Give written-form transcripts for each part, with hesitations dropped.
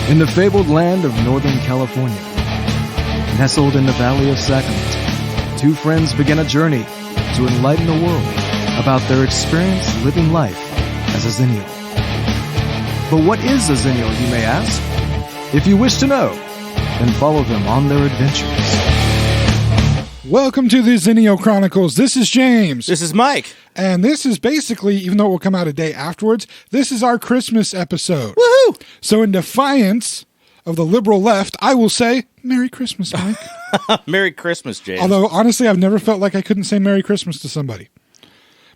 In the fabled land of Northern California, nestled in the Valley of Sacramento, two friends begin a journey to enlighten the world about their experience living life as a Xennial. But what is a Xennial, you may ask? If you wish to know, then follow them on their adventures. Welcome to the Xennial Chronicles. This is James. This is Mike. And this is basically, even though it will come out a day afterwards, this is our Christmas episode. Woohoo! So in defiance of the liberal left, I will say, Merry Christmas, Mike. Merry Christmas, James. Although, honestly, I've never felt like I couldn't say Merry Christmas to somebody.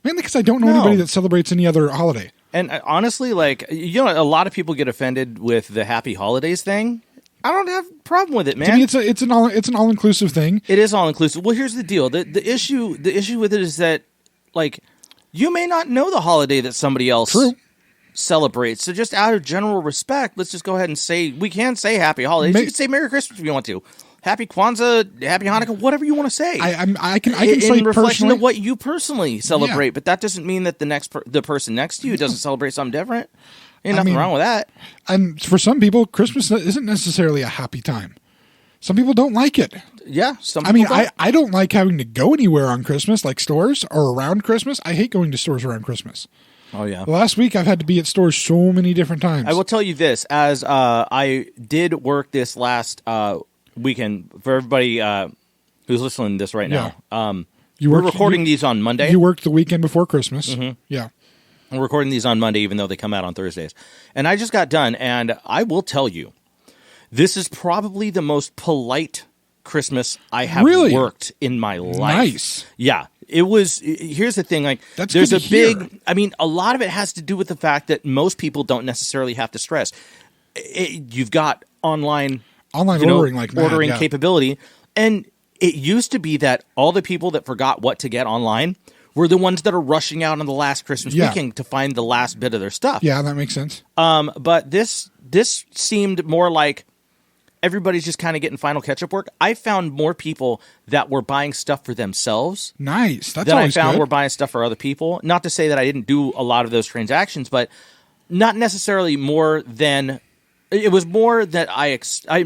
Mainly because I don't know anybody that celebrates any other holiday. And honestly, a lot of people get offended with the Happy Holidays thing. I don't have a problem with it, man. To me, it's an all-inclusive thing. It is all-inclusive. Well, here's the deal. The issue with it is that, you may not know the holiday that somebody else celebrates. So just out of general respect, let's just go ahead and say, we can say Happy Holidays. You can say Merry Christmas if you want to. Happy Kwanzaa, Happy Hanukkah, whatever you want to say. I can say in reflection personally of what you personally celebrate, but that doesn't mean that the person next to you doesn't celebrate something different. Ain't nothing wrong with that. And for some people, Christmas isn't necessarily a happy time. Some people don't like it. Yeah, some people don't. I don't like having to go anywhere on Christmas, like stores or around Christmas. I hate going to stores around Christmas. Oh, yeah. Last week, I've had to be at stores so many different times. I will tell you this, as I did work this last weekend, for everybody who's listening to this right now, we're recording these on Monday. You worked the weekend before Christmas. Mm-hmm. Yeah. We're recording these on Monday, even though they come out on Thursdays. And I just got done, and I will tell you, this is probably the most polite Christmas I have worked in my life. Nice. Yeah. It was, here's the thing, there's a big, a lot of it has to do with the fact that most people don't necessarily have to stress. You've got online ordering capability, and it used to be that all the people that forgot what to get online were the ones that are rushing out on the last Christmas weekend to find the last bit of their stuff. Yeah, that makes sense. But this seemed more like everybody's just kind of getting final catch-up work. I found more people that were buying stuff for themselves. Nice. That's than always I found good. were buying stuff for other people. Not to say that I didn't do a lot of those transactions, but not necessarily more than... It was more that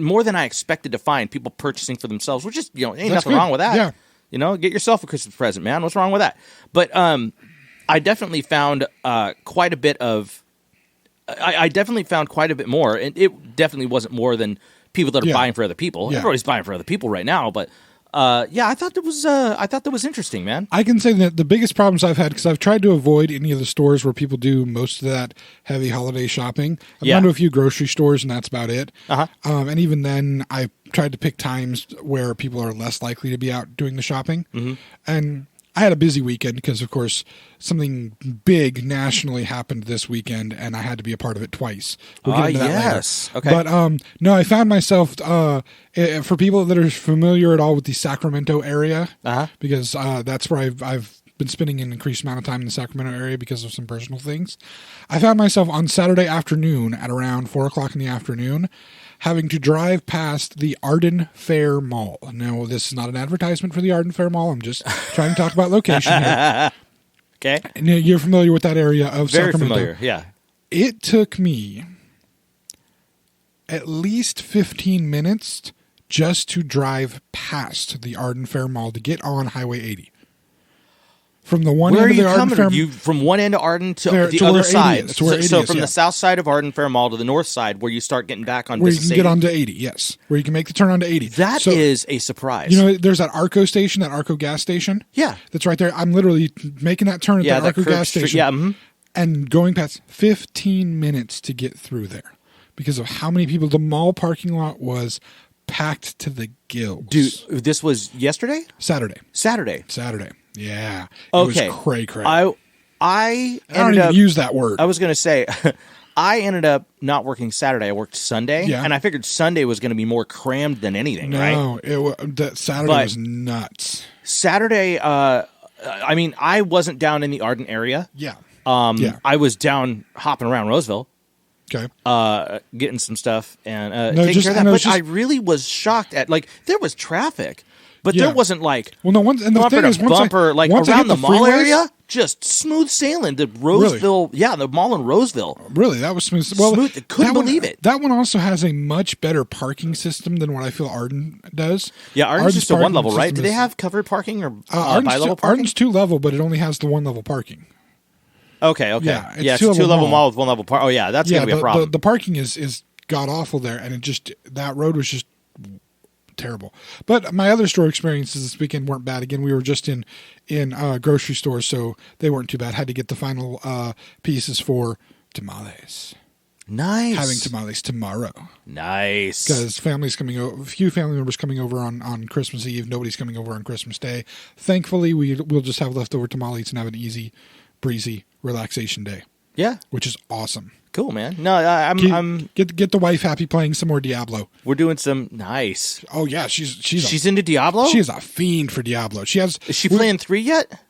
more than I expected to find people purchasing for themselves, which is, ain't nothing wrong with that. Yeah. Get yourself a Christmas present, man. What's wrong with that? But I definitely found quite a bit of... I definitely found quite a bit more, and it definitely wasn't more than people that are buying for other people. Yeah. Everybody's buying for other people right now, but I thought that was interesting, man. I can say that the biggest problems I've had, because I've tried to avoid any of the stores where people do most of that heavy holiday shopping. I've gone to a few grocery stores, and that's about it. And even then, I tried to pick times where people are less likely to be out doing the shopping. Mm-hmm. And I had a busy weekend because, of course, something big nationally happened this weekend, and I had to be a part of it twice. We'll get into that later. Okay. But no, I found myself, for people that are familiar at all with the Sacramento area, because that's where I've been spending an increased amount of time in the Sacramento area because of some personal things. I found myself on Saturday afternoon at around 4 o'clock in the afternoon having to drive past the Arden Fair Mall. Now, this is not an advertisement for the Arden Fair Mall. I'm just trying to talk about location here. Okay. And you're familiar with that area of Sacramento. Very familiar, yeah. It took me at least 15 minutes just to drive past the Arden Fair Mall to get on Highway 80. From the one end of the Arden Fair Mall. From one end of Arden to the other side. So from the the south side of Arden Fair Mall to the north side where you start getting back on where you Business can get 80. onto 80, yes. Where you can make the turn onto 80. That is a surprise. There's that Arco station, that Arco gas station. Yeah. That's right there. I'm literally making that turn at that Arco gas station. Yeah. Mm-hmm. And going past 15 minutes to get through there because of how many people. The mall parking lot was packed to the gills. Dude, this was yesterday? Saturday. Yeah. It was cray-cray. I don't even use that word. I was going to say, I ended up not working Saturday. I worked Sunday, and I figured Sunday was going to be more crammed than anything, right? No, Saturday was nuts. Saturday, I wasn't down in the Arden area. Yeah. I was down hopping around Roseville. Okay. Getting some stuff and taking care of that. But I really was shocked at, there was traffic. But there wasn't bumper to bumper, around the mall area. just smooth sailing. The Roseville, the mall in Roseville. Really, that was smooth. Well, smooth. I couldn't believe it. That one also has a much better parking system than what I feel Arden does. Yeah, Arden's just a one level, right? Do they have covered parking or bi-level parking? Arden's 2 level, but it only has the 1 level parking. Okay. Yeah, it's a 2 level mall with 1 level park. Oh yeah, that's gonna be a problem. The parking is god awful there, and that road was just terrible. But my other store experiences this weekend weren't bad. Again, we were just in grocery stores, so they weren't too bad. Had to get the final pieces for tamales. Nice. Having tamales tomorrow. Nice. Because families coming over, a few family members coming over on Christmas Eve. Nobody's coming over on Christmas Day. Thankfully, we'll just have leftover tamales and have an easy, breezy relaxation day. Yeah. Which is awesome. Cool, man. No, I'm get the wife happy playing some more Diablo. We're doing some nice. Oh yeah, she's into Diablo. She is a fiend for Diablo. Is she playing 3 yet?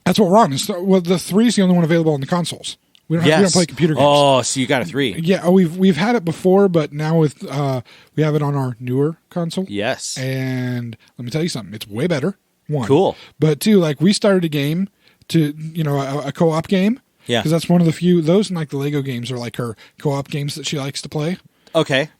That's what we're on. Well, the 3 is the only one available on the consoles. We don't play computer games. Oh, so you got a 3? Yeah. Oh, we've had it before, but now with we have it on our newer console. Yes. And let me tell you something. It's way better. 1. Cool. But 2, like we started a game to a co-op game. Yeah. Because that's one of the few, those and like the Lego games are like her co-op games that she likes to play. Okay.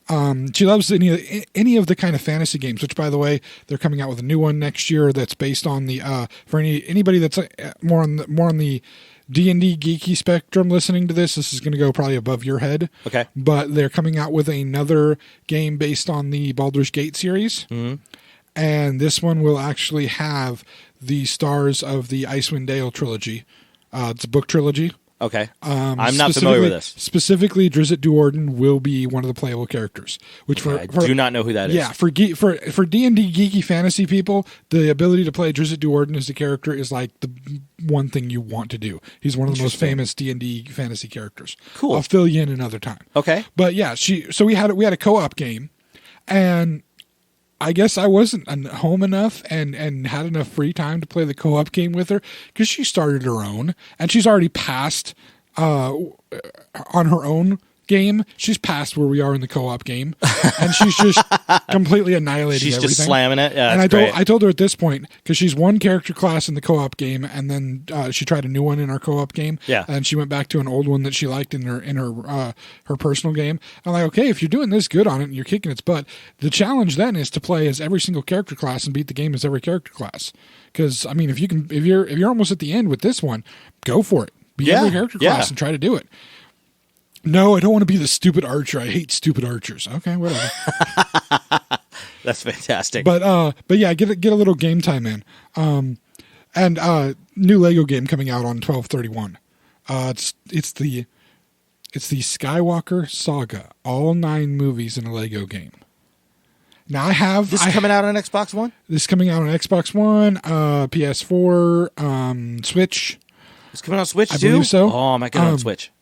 She loves any of the kind of fantasy games, which by the way, they're coming out with a new one next year that's based on the, for anybody that's more on the D&D geeky spectrum listening to this is going to go probably above your head. Okay. But they're coming out with another game based on the Baldur's Gate series. Mm-hmm. And this one will actually have the stars of the Icewind Dale trilogy. It's a book trilogy. Okay. I'm not familiar with this. Specifically, Drizzt Do'Urden will be one of the playable characters. Which I do not know who that is. Yeah, for D&D geeky fantasy people, the ability to play Drizzt Do'Urden as a character is like the one thing you want to do. He's one of the most famous D&D fantasy characters. Cool. I'll fill you in another time. Okay. But yeah, so we had a co-op game, and I guess I wasn't home enough and had enough free time to play the co-op game with her because she started her own and she's already passed on her own game. She's past where we are in the co-op game and she's just completely annihilating everything. She's just slamming it. Yeah, and I told her at this point, because she's one character class in the co-op game and then she tried a new one in our co-op game. Yeah. And she went back to an old one that she liked in her personal game. I'm like, okay, if you're doing this good on it and you're kicking its butt, the challenge then is to play as every single character class and beat the game as every character class. Because I mean, if you're almost at the end with this one, go for it. Be every character class and try to do it. No, I don't want to be the stupid archer. I hate stupid archers. Okay, whatever. That's fantastic. But yeah, get a little game time in. And new Lego game coming out on 12/31. It's the Skywalker Saga. All 9 movies in a Lego game. Now This is coming out on Xbox One? This is coming out on Xbox One, PS4, Switch. It's coming out on Switch too? I believe so. Oh, my God, on Switch.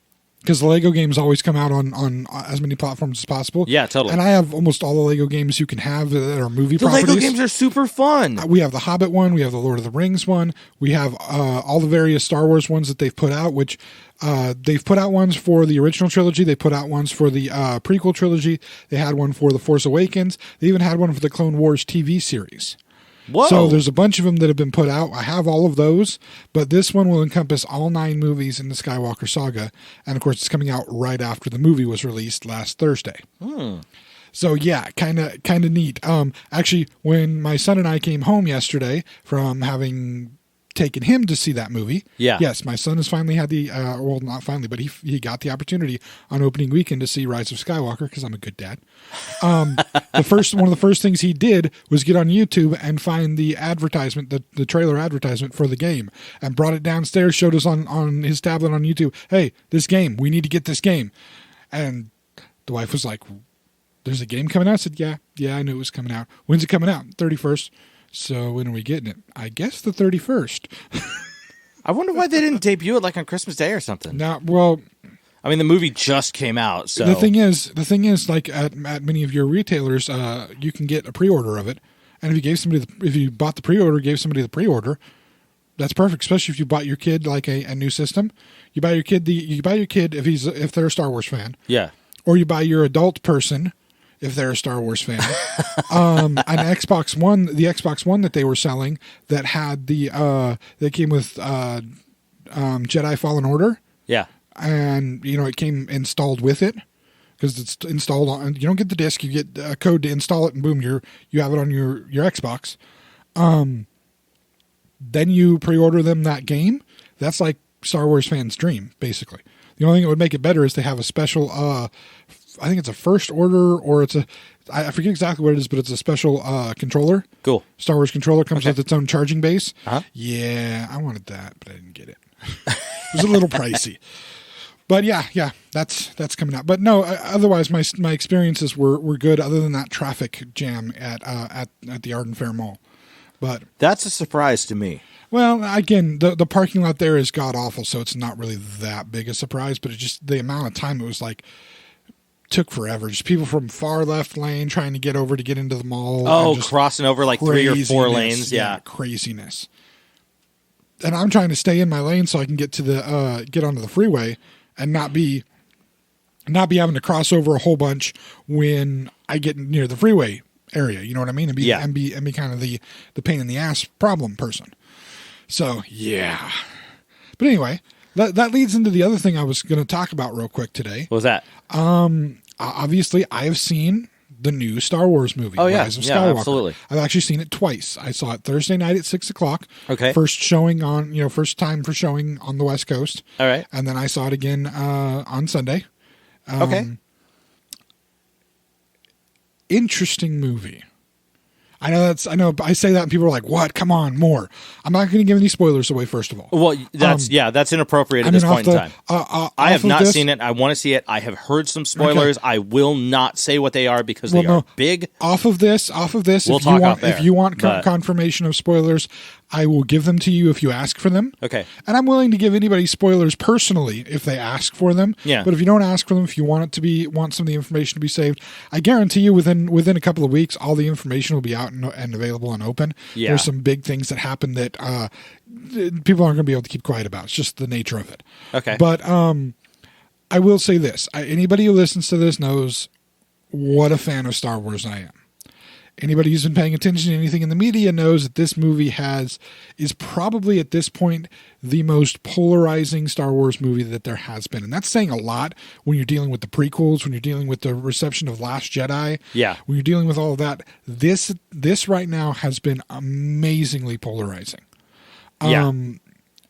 Because the Lego games always come out on as many platforms as possible. Yeah, totally. And I have almost all the Lego games you can have that are movie properties. The Lego games are super fun. We have the Hobbit one. We have the Lord of the Rings one. We have all the various Star Wars ones that they've put out, which they've put out ones for the original trilogy. They put out ones for the prequel trilogy. They had one for The Force Awakens. They even had one for the Clone Wars TV series. Whoa. So there's a bunch of them that have been put out. I have all of those, but this one will encompass all 9 movies in the Skywalker saga. And of course, it's coming out right after the movie was released last Thursday. So yeah, kind of neat. Actually, when my son and I came home yesterday from having taken him to see that movie. Yeah. Yes, my son has finally had the, well, not finally, but he got the opportunity on opening weekend to see Rise of Skywalker because I'm a good dad. One of the first things he did was get on YouTube and find the advertisement, the trailer advertisement for the game, and brought it downstairs, showed us on his tablet on YouTube, hey, this game, we need to get this game. And the wife was like, there's a game coming out? I said, yeah, I knew it was coming out. When's it coming out? 31st. So when are we getting it? I guess the 31st. I wonder why they didn't debut it like on Christmas Day or something. Now, well, I mean, the movie just came out. So the thing is, like at many of your retailers, you can get a pre-order of it, and if you bought the pre-order, gave somebody the pre-order, that's perfect. Especially if you bought your kid like a new system. You buy your kid if they're a Star Wars fan. Yeah. Or you buy your adult person if they're a Star Wars fan, an Xbox One, the Xbox One that they were selling that had that came with Jedi Fallen Order. Yeah. And, it came installed with it because it's installed on, you don't get the disc, you get a code to install it and boom, you have it on your Xbox. Then you pre-order them that game. That's like Star Wars fans' dream, basically. The only thing that would make it better is they have a special, I think it's a first order or I forget exactly what it is, but it's a special controller. Cool. Star Wars controller comes with its own charging base. Uh-huh. Yeah, I wanted that, but I didn't get it. It was a little pricey. But yeah, that's coming out. But no, otherwise my experiences were good other than that traffic jam at the Arden Fair Mall. But that's a surprise to me. Well, again, the parking lot there is god awful, so it's not really that big a surprise. But it just the amount of time it was like took forever. Just people from far left lane trying to get over to get into the mall. Oh, crossing over like 3 or 4 lanes. Yeah, craziness. And I'm trying to stay in my lane so I can get to get onto the freeway and not be having to cross over a whole bunch when I get near the freeway area. You know what I mean? And be kind of the pain in the ass problem person. So yeah. But anyway, that leads into the other thing I was going to talk about real quick today. What was that? Obviously, I have seen the new Star Wars movie, Rise of Skywalker. Yeah, absolutely. I've actually seen it twice. I saw it Thursday night at 6:00. Okay. First time for showing on the West Coast. All right. And then I saw it again on Sunday. Okay. Interesting movie. I know I say that and people are like, what? Come on, more. I'm not going to give any spoilers away, first of all. Well, that's inappropriate at this point in time. I have not seen it. I want to see it. I have heard some spoilers. Okay. I will not say what they are because they are big. Off of this, if you want confirmation of spoilers, I will give them to you if you ask for them. Okay. And I'm willing to give anybody spoilers personally if they ask for them. Yeah. But if you don't ask for them, if you want some of the information to be saved, I guarantee you within a couple of weeks, all the information will be out and available and open. Yeah. There's some big things that happen that people aren't going to be able to keep quiet about. It's just the nature of it. Okay. But I will say this. Anybody who listens to this knows what a fan of Star Wars I am. Anybody who's been paying attention to anything in the media knows that this movie is probably at this point the most polarizing Star Wars movie that there has been. And that's saying a lot when you're dealing with the prequels, when you're dealing with the reception of Last Jedi. Yeah. When you're dealing with all of that. This right now has been amazingly polarizing. Yeah.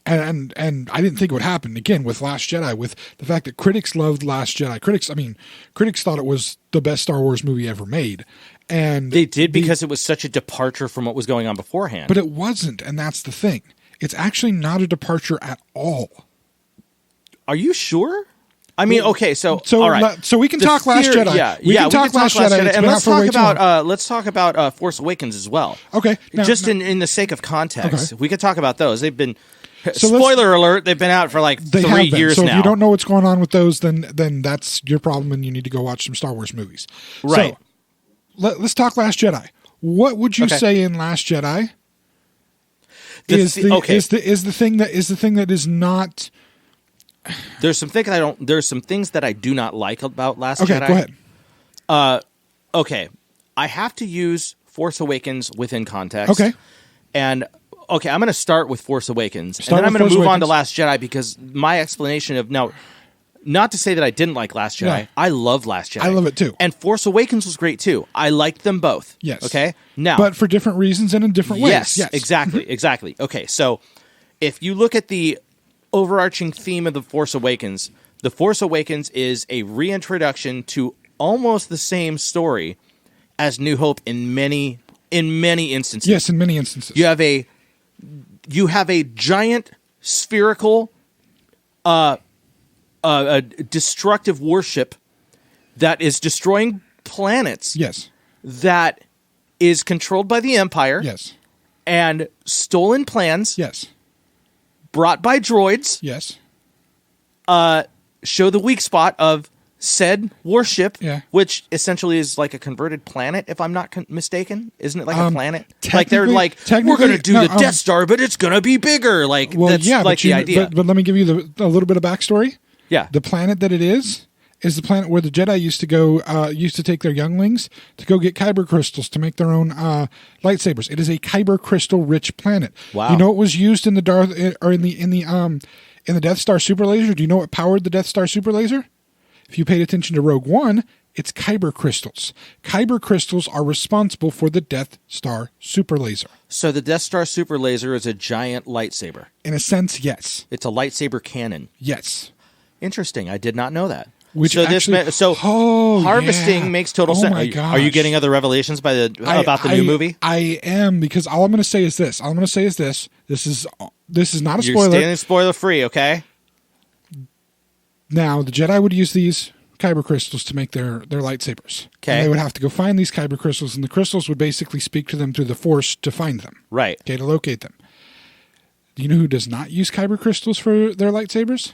And I didn't think it would happen again with Last Jedi, with the fact that critics loved Last Jedi. Critics thought it was the best Star Wars movie ever made. And they did because it was such a departure from what was going on beforehand. But it wasn't, and that's the thing. It's actually not a departure at all. Are you sure? I mean, okay, so all right. So we can talk Last Jedi. Yeah, we can talk Last Jedi. And let's talk about Force Awakens as well. Okay. In the sake of context, we could talk about those. They've been spoiler alert, they've been out for like 3 years now. So if you don't know what's going on with those, then that's your problem and you need to go watch some Star Wars movies. Right. So, let's talk Last Jedi. What would you say in Last Jedi is the thing that is not? There's some things that I do not like about Last Jedi. Okay, go ahead. Okay, I have to use Force Awakens within context. Okay, and I'm going to start with Force Awakens, and then I'm going to move on to Last Jedi because my explanation of now. Not to say that I didn't like Last Jedi. Yeah. I love Last Jedi. I love it too. And Force Awakens was great too. I liked them both. Yes. Okay? Now, but for different reasons and in different ways. Yes. Exactly. Okay, so if you look at the overarching theme of The Force Awakens is a reintroduction to almost the same story as New Hope in many instances. Yes, in many instances. You have a giant spherical a destructive warship that is destroying planets. Yes. That is controlled by the Empire. Yes. And stolen plans. Yes. Brought by droids. Yes. Show the weak spot of said warship, which essentially is like a converted planet, if I'm not mistaken. Isn't it like a planet? Like they're like, we're going to do the Death Star, but it's going to be bigger. Like, that's the idea. But let me give you a little bit of backstory. Yeah. The planet that it is the planet where the Jedi used to go, used to take their younglings to go get kyber crystals to make their own lightsabers. It is a kyber crystal rich planet. Wow. You know, it was used in the in the Death Star super laser, do you know what powered the Death Star super laser? If you paid attention to Rogue One, it's kyber crystals. Kyber crystals are responsible for the Death Star super laser. So the Death Star super laser is a giant lightsaber. In a sense, yes. It's a lightsaber cannon. Yes. Interesting. I did not know that. Which so actually, harvesting makes total sense. My gosh. Are you getting other revelations about the new movie? I am, because all I'm going to say is this. This is not a spoiler. You're staying spoiler free, okay? Now, the Jedi would use these kyber crystals to make their lightsabers. Okay. And they would have to go find these kyber crystals, and the crystals would basically speak to them through the Force to find them. Right. Okay, to locate them. Do you know who does not use kyber crystals for their lightsabers?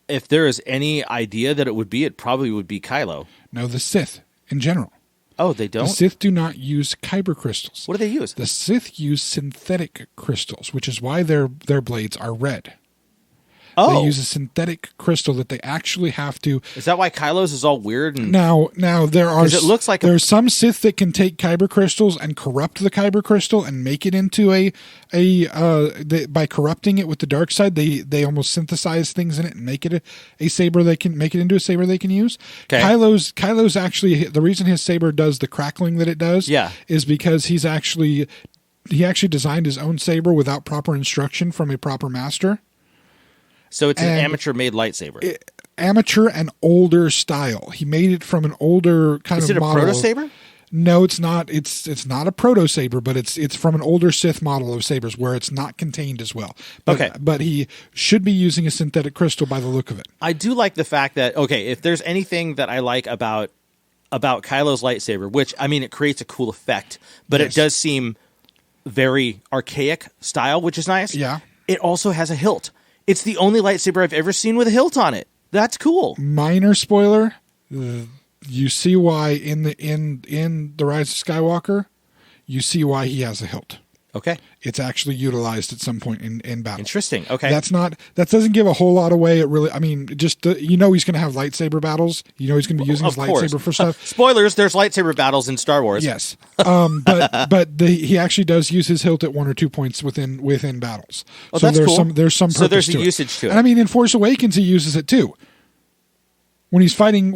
If there is any idea that it probably would be Kylo. No, the Sith in general. Oh, they don't? The Sith do not use kyber crystals. What do they use? The Sith use synthetic crystals, which is why their blades are red. Oh. They use a synthetic crystal that they actually have to. Is that why Kylo's is all weird? Now there are. It looks like there's some Sith that can take kyber crystals and corrupt the kyber crystal and make it into by corrupting it with the dark side. They almost synthesize things in it and make it a saber. They can make it into a saber they can use. Okay. Kylo's actually, the reason his saber does the crackling that it does. Yeah. Is because he actually designed his own saber without proper instruction from a proper master. So it's an amateur-made lightsaber. Amateur and older style. He made it from an older kind of model. Is it a proto-saber? No, it's not. It's not a proto-saber, but it's from an older Sith model of sabers where it's not contained as well. But he should be using a synthetic crystal by the look of it. I do like the fact that, if there's anything that I like about Kylo's lightsaber, which, I mean, it creates a cool effect, but It does seem very archaic style, which is nice. Yeah. It also has a hilt. It's the only lightsaber I've ever seen with a hilt on it. That's cool. Minor spoiler: you see why in the Rise of Skywalker, you see why he has a hilt. Okay, it's actually utilized at some point in battle. Interesting. Okay, that doesn't give a whole lot away. It really, I mean, just he's going to have lightsaber battles. He's going to be using his lightsaber for stuff. Spoilers: there's lightsaber battles in Star Wars. Yes, but he actually does use his hilt at 1 or 2 points within battles. Oh, so that's there's cool. There's some so purpose there's a usage to it. And I mean, in Force Awakens, he uses it too. When he's fighting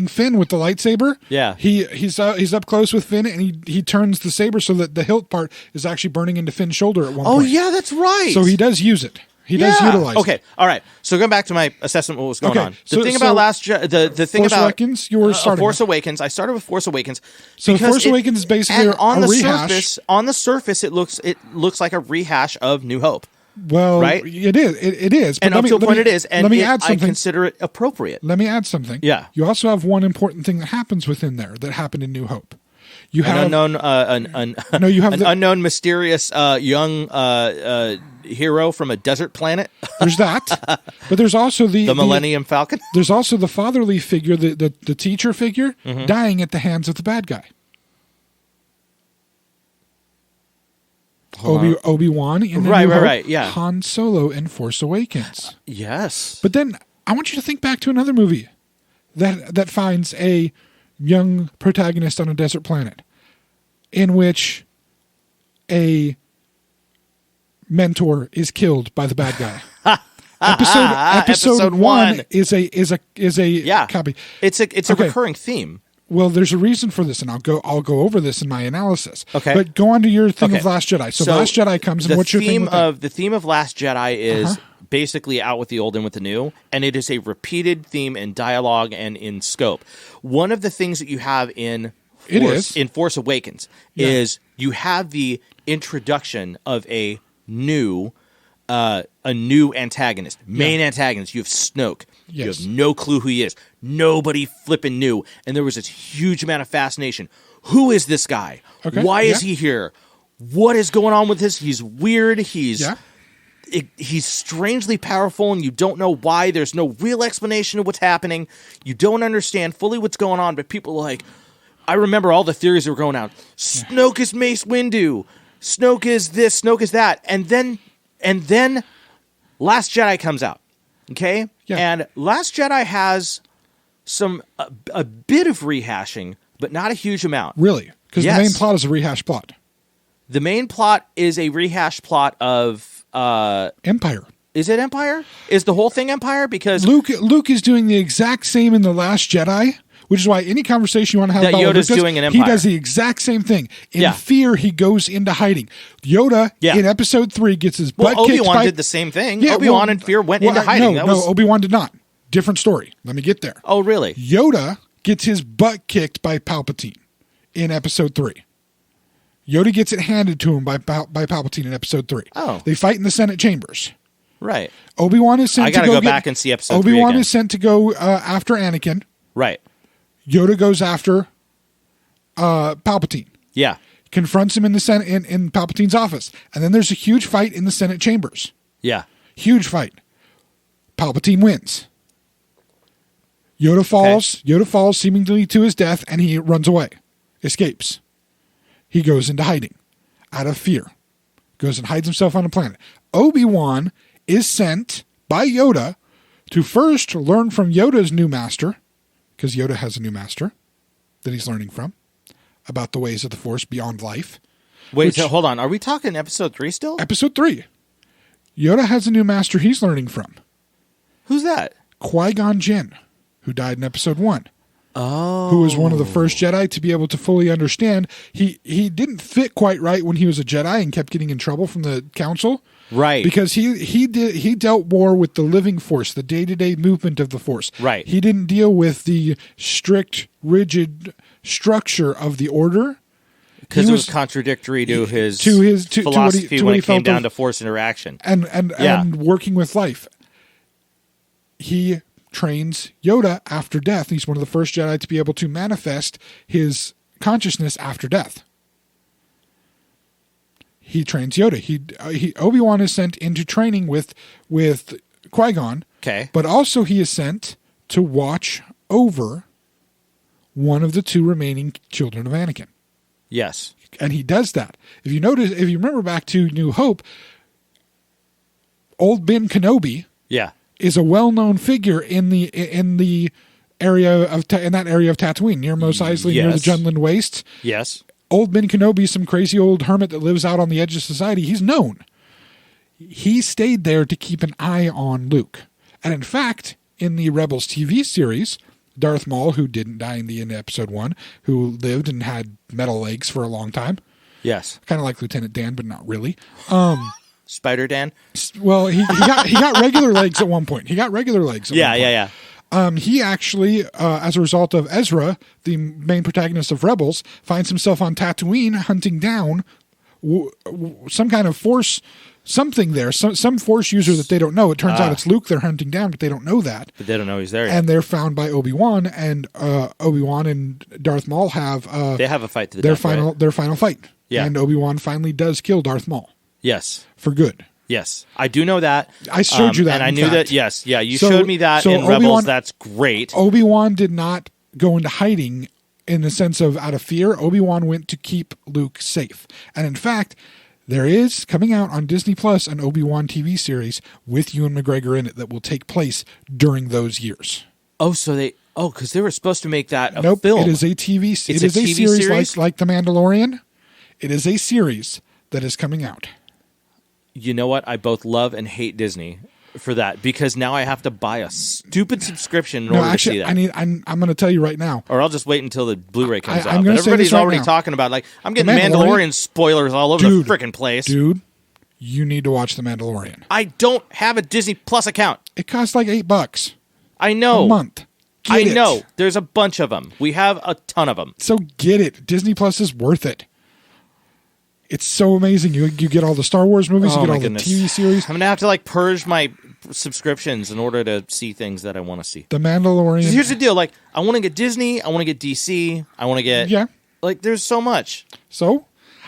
Finn with the lightsaber, yeah, he's up close with Finn, and he turns the saber so that the hilt part is actually burning into Finn's shoulder at one point. Oh yeah, that's right. So he does use it. He does utilize. Okay, all right. So going back to my assessment, of what was going on? The thing about the thing Force about Awakens, you were starting Force Awakens. I started with Force Awakens. So Force Awakens is basically a rehash. On the surface, it looks like a rehash of New Hope. Well, right? It is. And up to a point it is. And let me add something. I consider it appropriate. Let me add something. Yeah. You also have one important thing that happens within there that happened in New Hope. You have an unknown, mysterious young hero from a desert planet. There's that, but there's also the Millennium Falcon. There's also the fatherly figure, the teacher figure, dying at the hands of the bad guy. Obi-Wan in right, yeah. Han Solo in Force Awakens. Yes. But then I want you to think back to another movie that finds a young protagonist on a desert planet in which a mentor is killed by the bad guy. Episode 1 is a copy. It's a recurring theme. Well, there's a reason for this, and I'll go over this in my analysis. Okay. But go on to your thing of Last Jedi. So Last Jedi comes, and what's your theme with the theme of Last Jedi is basically out with the old and with the new, and it is a repeated theme in dialogue and in scope. One of the things that you have in Force Awakens is you have the introduction of a new antagonist, main antagonist. You have Snoke. Yes. You have no clue who he is. Nobody flipping knew. And there was this huge amount of fascination. Who is this guy? Okay. Why is he here? What is going on with this? He's weird. He's strangely powerful, and you don't know why. There's no real explanation of what's happening. You don't understand fully what's going on, but people are like, I remember all the theories that were going out. Snoke is Mace Windu. Snoke is this. Snoke is that. And then Last Jedi comes out. Okay? Yeah. And Last Jedi has a bit of rehashing, but not a huge amount. Really? Because the main plot is a rehash plot. The main plot is a rehash plot of Empire. Is it Empire? Is the whole thing Empire? Because Luke is doing the exact same in The Last Jedi, which is why any conversation you want to have that about Yoda's doing in Empire. He does the exact same thing. In Fear, he goes into hiding. Yoda in Episode 3 gets his butt kicked. Obi-Wan did the same thing. Yeah, Obi-Wan in Fear went into hiding. No, Obi-Wan did not. Different story. Let me get there. Oh, really? Yoda gets his butt kicked by Palpatine in Episode 3. Yoda gets it handed to him by Palpatine in Episode 3. Oh. They fight in the Senate chambers. Right. Obi-Wan is sent to go I gotta go back and see Episode 3 Obi-Wan is sent to go after Anakin. Right. Yoda goes after Palpatine. Yeah. Confronts him in the Senate in Palpatine's office. And then there's a huge fight in the Senate chambers. Yeah. Huge fight. Palpatine wins. Yoda falls. Okay. Yoda falls seemingly to his death, and he runs away. Escapes. He goes into hiding out of fear. Goes and hides himself on a planet. Obi-Wan is sent by Yoda to first learn from Yoda's new master, because Yoda has a new master that he's learning from, about the ways of the Force beyond life. Wait, so hold on. Are we talking Episode 3 still? Episode 3. Yoda has a new master he's learning from. Who's that? Qui-Gon Jinn, who died in Episode 1. Oh. Who was one of the first Jedi to be able to fully understand. He didn't fit quite right when he was a Jedi and kept getting in trouble from the Council. Right. Because he dealt more with the living Force, the day-to-day movement of the Force. Right. He didn't deal with the strict, rigid structure of the Order. Because it was contradictory to his philosophy when it came down to Force interaction. And working with life. He trains Yoda after death. He's one of the first Jedi to be able to manifest his consciousness after death. He trains Yoda. Obi-Wan is sent into training with Qui-Gon. Okay. But also he is sent to watch over one of the two remaining children of Anakin. Yes. And he does that. If you remember back to New Hope, old Ben Kenobi is a well-known figure in that area of Tatooine, near Mos Eisley, near the Jundland Wastes. Yes. Old Ben Kenobi, some crazy old hermit that lives out on the edge of society, he's known. He stayed there to keep an eye on Luke. And in fact, in the Rebels TV series, Darth Maul, who didn't die in the end of Episode 1, who lived and had metal legs for a long time. Yes. Kind of like Lieutenant Dan, but not really. Spider Dan? Well, he got regular legs at one point. He actually, as a result of Ezra, the main protagonist of Rebels, finds himself on Tatooine hunting down some kind of Force, something there, some Force user that they don't know. It turns out it's Luke they're hunting down, but they don't know that. But they don't know he's there yet. And they're found by Obi-Wan, and Obi-Wan and Darth Maul have they have a fight to the their death, final fight. Yeah. And Obi-Wan finally does kill Darth Maul. Yes. For good. Yes, I do know that. I showed you that, and I knew that. Yes, you showed me that in Rebels. That's great. Obi-Wan did not go into hiding in the sense of out of fear. Obi-Wan went to keep Luke safe, and in fact, there is coming out on Disney Plus an Obi-Wan TV series with Ewan McGregor in it that will take place during those years. Oh, because they were supposed to make that a film. It is a TV. It is a series like The Mandalorian. It is a series that is coming out. You know what? I both love and hate Disney for that, because now I have to buy a stupid subscription in order to see that. I'm going to tell you right now. Or I'll just wait until the Blu-ray comes out. But everybody's already talking about, like, I'm getting Mandalorian spoilers all over the freaking place. Dude, you need to watch The Mandalorian. I don't have a Disney Plus account. It costs like $8. I know. A month. I know. There's a bunch of them. We have a ton of them. So get it. Disney Plus is worth it. It's so amazing. You get all the Star Wars movies. You get all the TV series. I'm going to have to purge my subscriptions in order to see things that I want to see. The Mandalorian. Here's the deal. I want to get Disney. I want to get DC. I want to get... Yeah. There's so much. So,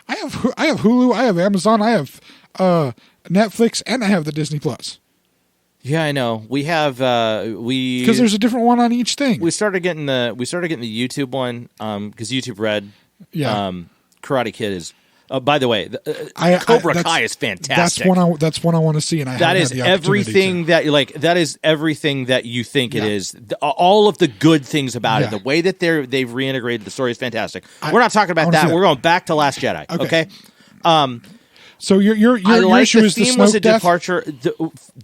I have Hulu. I have Amazon. I have Netflix. And I have the Disney Plus. Yeah, I know. We have... Because there's a different one on each thing. We started getting the YouTube one because YouTube Red. Yeah. Karate Kid is... by the way, Cobra Kai is fantastic. That's one I want to see, and that is everything that that is everything that you think it is. All of the good things about it, the way that they've reintegrated the story is fantastic. We're not talking about that. We're going back to Last Jedi. Okay. So your issue is the theme Snoke was a death? departure.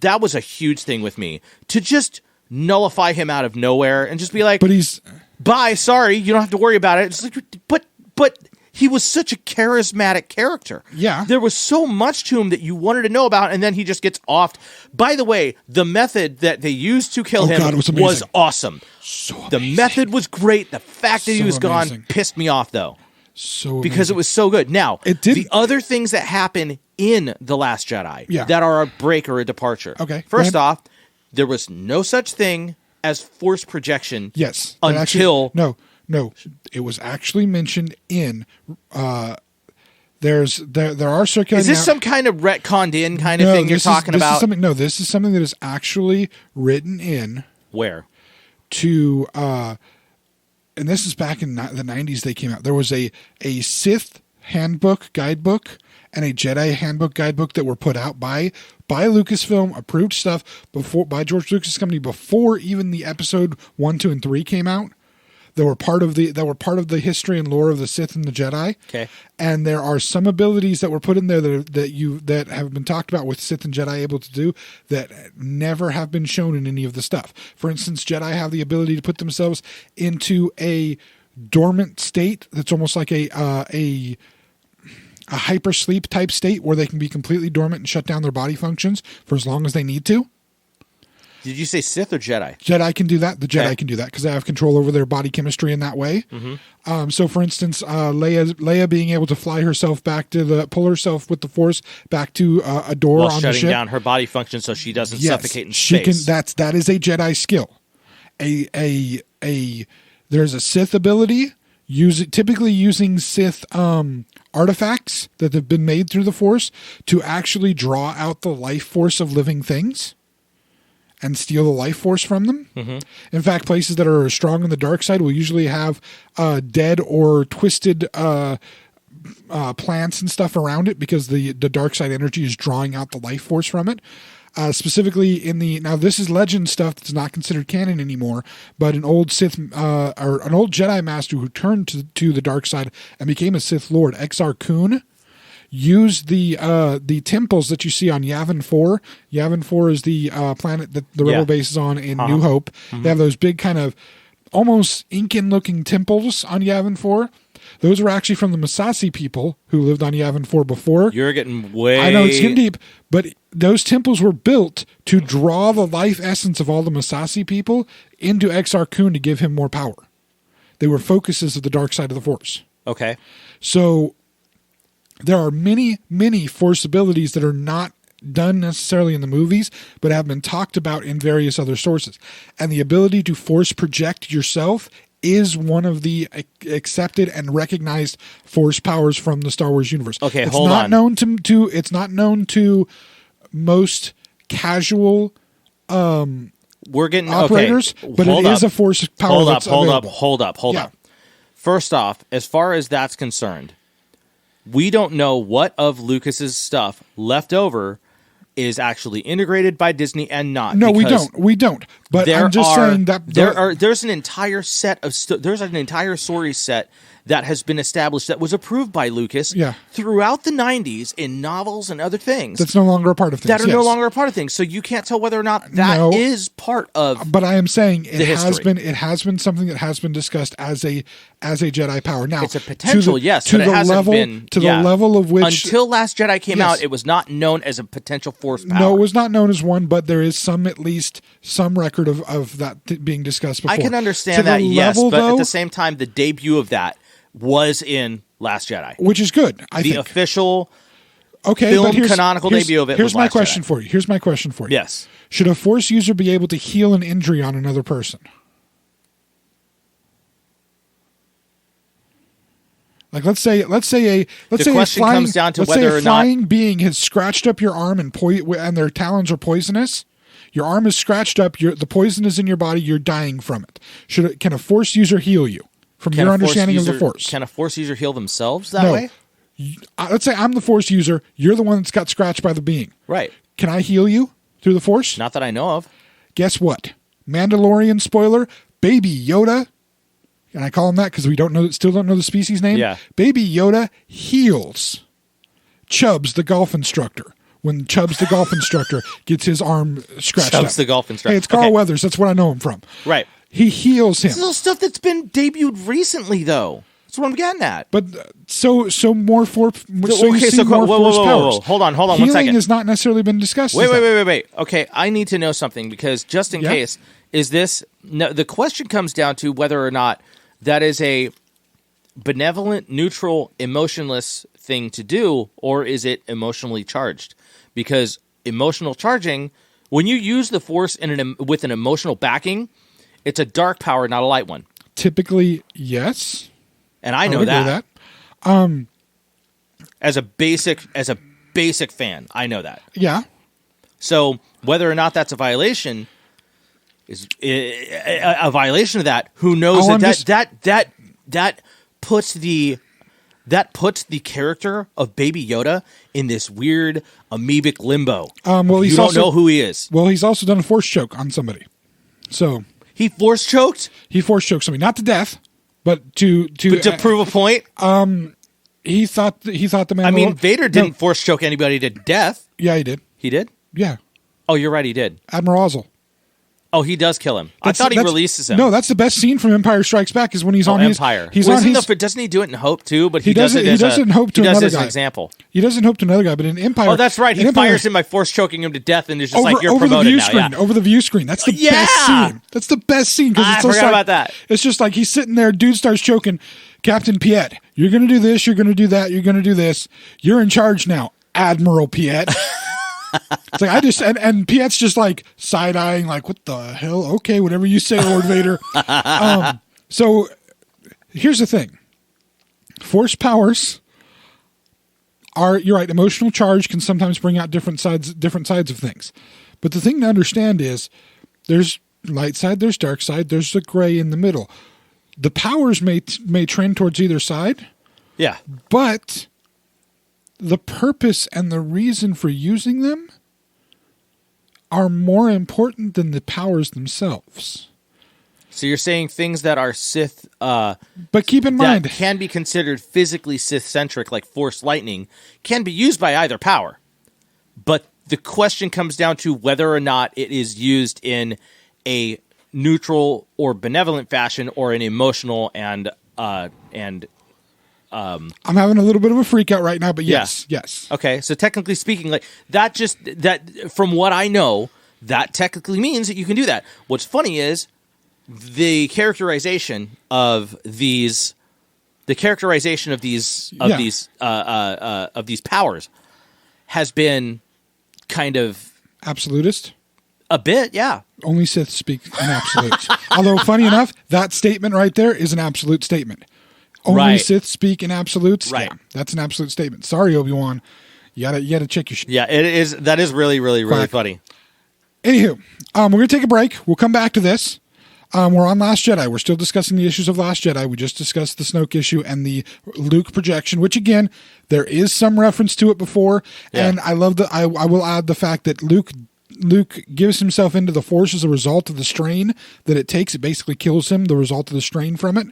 That was a huge thing with me, to just nullify him out of nowhere and just be like, but he's bye, sorry, you don't have to worry about it. It's like, but he was such a charismatic character. Yeah. There was so much to him that you wanted to know about, and then he just gets offed. By the way, the method that they used to kill him was awesome. So amazing. The method was great. The fact that he was gone pissed me off, though. Because it was so good. Now, the other things that happen in The Last Jedi that are a break or a departure. Okay. First off, there was no such thing as force projection. Yes. Until... No, it was actually mentioned in there are circulating. Is this some kind of retconned in kind of thing you're talking about? This is something that is actually written in. Where? To and this is back in the 90s they came out. There was a Sith handbook guidebook and a Jedi handbook guidebook that were put out by Lucasfilm, approved stuff by George Lucas' company before even the episode 1, 2, and 3 came out. That were part of the history and lore of the Sith and the Jedi. Okay. And there are some abilities that were put in there that have been talked about with Sith and Jedi able to do that never have been shown in any of the stuff. For instance, Jedi have the ability to put themselves into a dormant state that's almost like a hypersleep type state where they can be completely dormant and shut down their body functions for as long as they need to. Did you say Sith or Jedi? Jedi can do that. The Jedi can do that because they have control over their body chemistry in that way. Mm-hmm. So, for instance, Leia being able to fly herself pull herself with the Force back to a door on the ship, shutting down her body function so she doesn't suffocate in space. That is a Jedi skill. There's a Sith ability typically using Sith artifacts that have been made through the Force to actually draw out the life force of living things and steal the life force from them. Mm-hmm. In fact, places that are strong on the dark side will usually have dead or twisted plants and stuff around it because the dark side energy is drawing out the life force from it. Specifically now this is legend stuff that's not considered canon anymore, but an old Sith or an old Jedi master who turned to the dark side and became a Sith Lord, Exar Kun, used the temples that you see on Yavin 4. Yavin 4 is the planet that the rebel base is on in New Hope. Mm-hmm. They have those big kind of almost Incan-looking temples on Yavin 4. Those were actually from the Massassi people who lived on Yavin 4 before. You're getting way... I know, it's getting deep. But those temples were built to draw the life essence of all the Massassi people into Exar Kun to give him more power. They were focuses of the dark side of the Force. Okay. So... there are many, many Force abilities that are not done necessarily in the movies, but have been talked about in various other sources. And the ability to Force project yourself is one of the accepted and recognized Force powers from the Star Wars universe. Okay, it's hold not on. Known to it's not known to most We're getting operators, okay. but it is a Force power. Hold up. First off, as far as that's concerned, we don't know what of Lucas's stuff left over is actually integrated by Disney and not. No, we don't. But I'm just saying that there's an entire set of there's an entire story set that has been established that was approved by Lucas throughout the 90s in novels and other things. That's no longer a part of things. That are no longer a part of things. So you can't tell whether or not that is part of. But I am saying it has been something that has been discussed as a Jedi power. Now it's a potential, to the level of which until Last Jedi came out, it was not known as a potential Force power. No, it was not known as one, but there is at least some record of that being discussed before. I can understand that, yes, but at the same time, the debut of that was in Last Jedi, which is good. I think the official film canonical debut of it. Here's my question for you. Yes, should a Force user be able to heal an injury on another person? Like let's say a flying, comes down to let's whether say a or flying being has scratched up your arm and their talons are poisonous. Your arm is scratched up. The poison is in your body. You're dying from it. Can a Force user heal you? From your understanding of the Force. Can a Force user heal themselves that way? Let's say I'm the Force user. You're the one that's got scratched by the being. Right. Can I heal you through the Force? Not that I know of. Guess what? Mandalorian spoiler, Baby Yoda, and I call him that because we still don't know the species name. Yeah. Baby Yoda heals Chubbs, the golf instructor. When Chubbs, the golf instructor, gets his arm scratched up. Chubbs, the golf instructor. Hey, it's Carl Weathers. That's what I know him from. Right. He heals him. This is all stuff that's been debuted recently, though. That's what I'm getting at. But so more for whoa. Hold on, Healing 1 second. has not necessarily been discussed. Wait. Okay, I need to know something because just in case, the question comes down to whether or not that is a benevolent, neutral, emotionless thing to do, or is it emotionally charged? Because emotional charging, when you use the Force with an emotional backing, it's a dark power, not a light one. Typically, yes. And I know that. As a basic fan, I know that. Yeah. So whether or not that's a violation is a violation of that. Who knows that puts the character of Baby Yoda in this weird amoebic limbo. You don't know who he is. Well, he's also done a force choke on somebody. So he force choked. He force choked somebody, not to death, but to prove a point. He thought the Mandalorian. I mean, Vader didn't force choke anybody to death. Yeah, he did. He did? Yeah. Oh, you're right. He did. Admiral Ozzel. Oh, he does kill him. I thought he releases him. No, that's the best scene from Empire Strikes Back is when he's on Empire. Doesn't he do it in Hope too? But he does it. He does it in Hope to another guy. An example. He does it in Hope to another guy, but in Empire. Oh, that's right. He fires him by force choking him to death, and it's just you're over promoted the view now. Screen, yeah. Over the view screen. That's the best scene. That's the best scene because I forgot about that. It's just like he's sitting there. Dude starts choking. Captain Piet, you're going to do this. You're going to do that. You're going to do this. You're in charge now, Admiral Piet. It's like and Piet's just like side eyeing, like, what the hell? Okay, whatever you say, Lord Vader. So here's the thing: Force powers are, you're right, emotional charge can sometimes bring out different sides of things. But the thing to understand is there's light side, there's dark side, there's the gray in the middle. The powers may trend towards either side. Yeah, but the purpose and the reason for using them are more important than the powers themselves. So you're saying things that are Sith, but keep in mind, can be considered physically Sith-centric, like Force lightning, can be used by either power. But the question comes down to whether or not it is used in a neutral or benevolent fashion, or an emotional and I'm having a little bit of a freak out right now, but yes. Okay, so technically speaking, like that from what I know, that technically means that you can do that. What's funny is the characterization of these powers has been kind of absolutist. A bit, yeah. Only Sith speak in absolutes. Although, funny enough, that statement right there is an absolute statement. Only Sith speak in absolutes. Right. Yeah, that's an absolute statement. Sorry, Obi-Wan. You gotta check your shit. Yeah, it is. That is really, really, really funny. Anywho, we're gonna take a break. We'll come back to this. We're on Last Jedi. We're still discussing the issues of Last Jedi. We just discussed the Snoke issue and the Luke projection, which again, there is some reference to it before. Yeah. And I love I will add the fact that Luke gives himself into the Force as a result of the strain that it takes. It basically kills him, the result of the strain from it.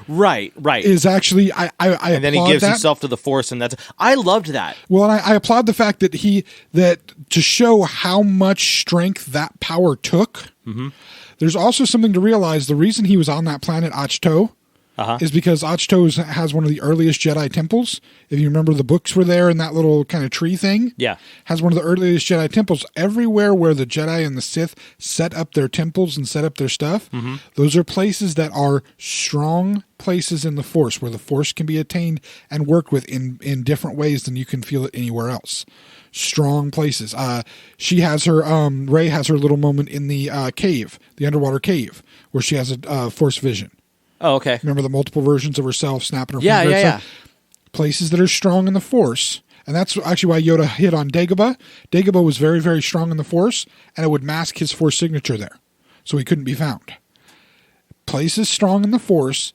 Right. Is actually, I and then he gives himself to the Force, and I loved that. Well, and I applaud the fact that to show how much strength that power took. Mm-hmm. There's also something to realize. The reason he was on that planet Ahch-To is because Ahch-To has one of the earliest Jedi temples. If you remember, the books were there in that little kind of tree thing. Yeah. Has one of the earliest Jedi temples. Everywhere where the Jedi and the Sith set up their temples and set up their stuff, those are places that are strong places in the Force, where the Force can be attained and worked with in different ways than you can feel it anywhere else. Strong places. She has her, Rey has her little moment in the cave, the underwater cave, where she has a Force vision. Oh, okay. Remember the multiple versions of herself snapping her fingers? Yeah. Places that are strong in the Force. And that's actually why Yoda hit on Dagobah. Dagobah was very, very strong in the Force, and it would mask his Force signature there. So he couldn't be found. Places strong in the Force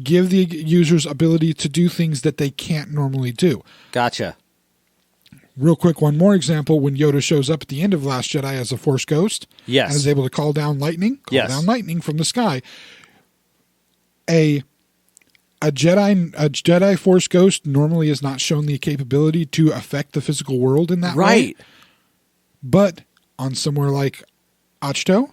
give the users ability to do things that they can't normally do. Gotcha. Real quick, one more example. When Yoda shows up at the end of Last Jedi as a Force ghost, yes, and is able to call down lightning from the sky. A a Jedi Force ghost normally is not shown the capability to affect the physical world in that way. Right. But on somewhere like Ahch-To,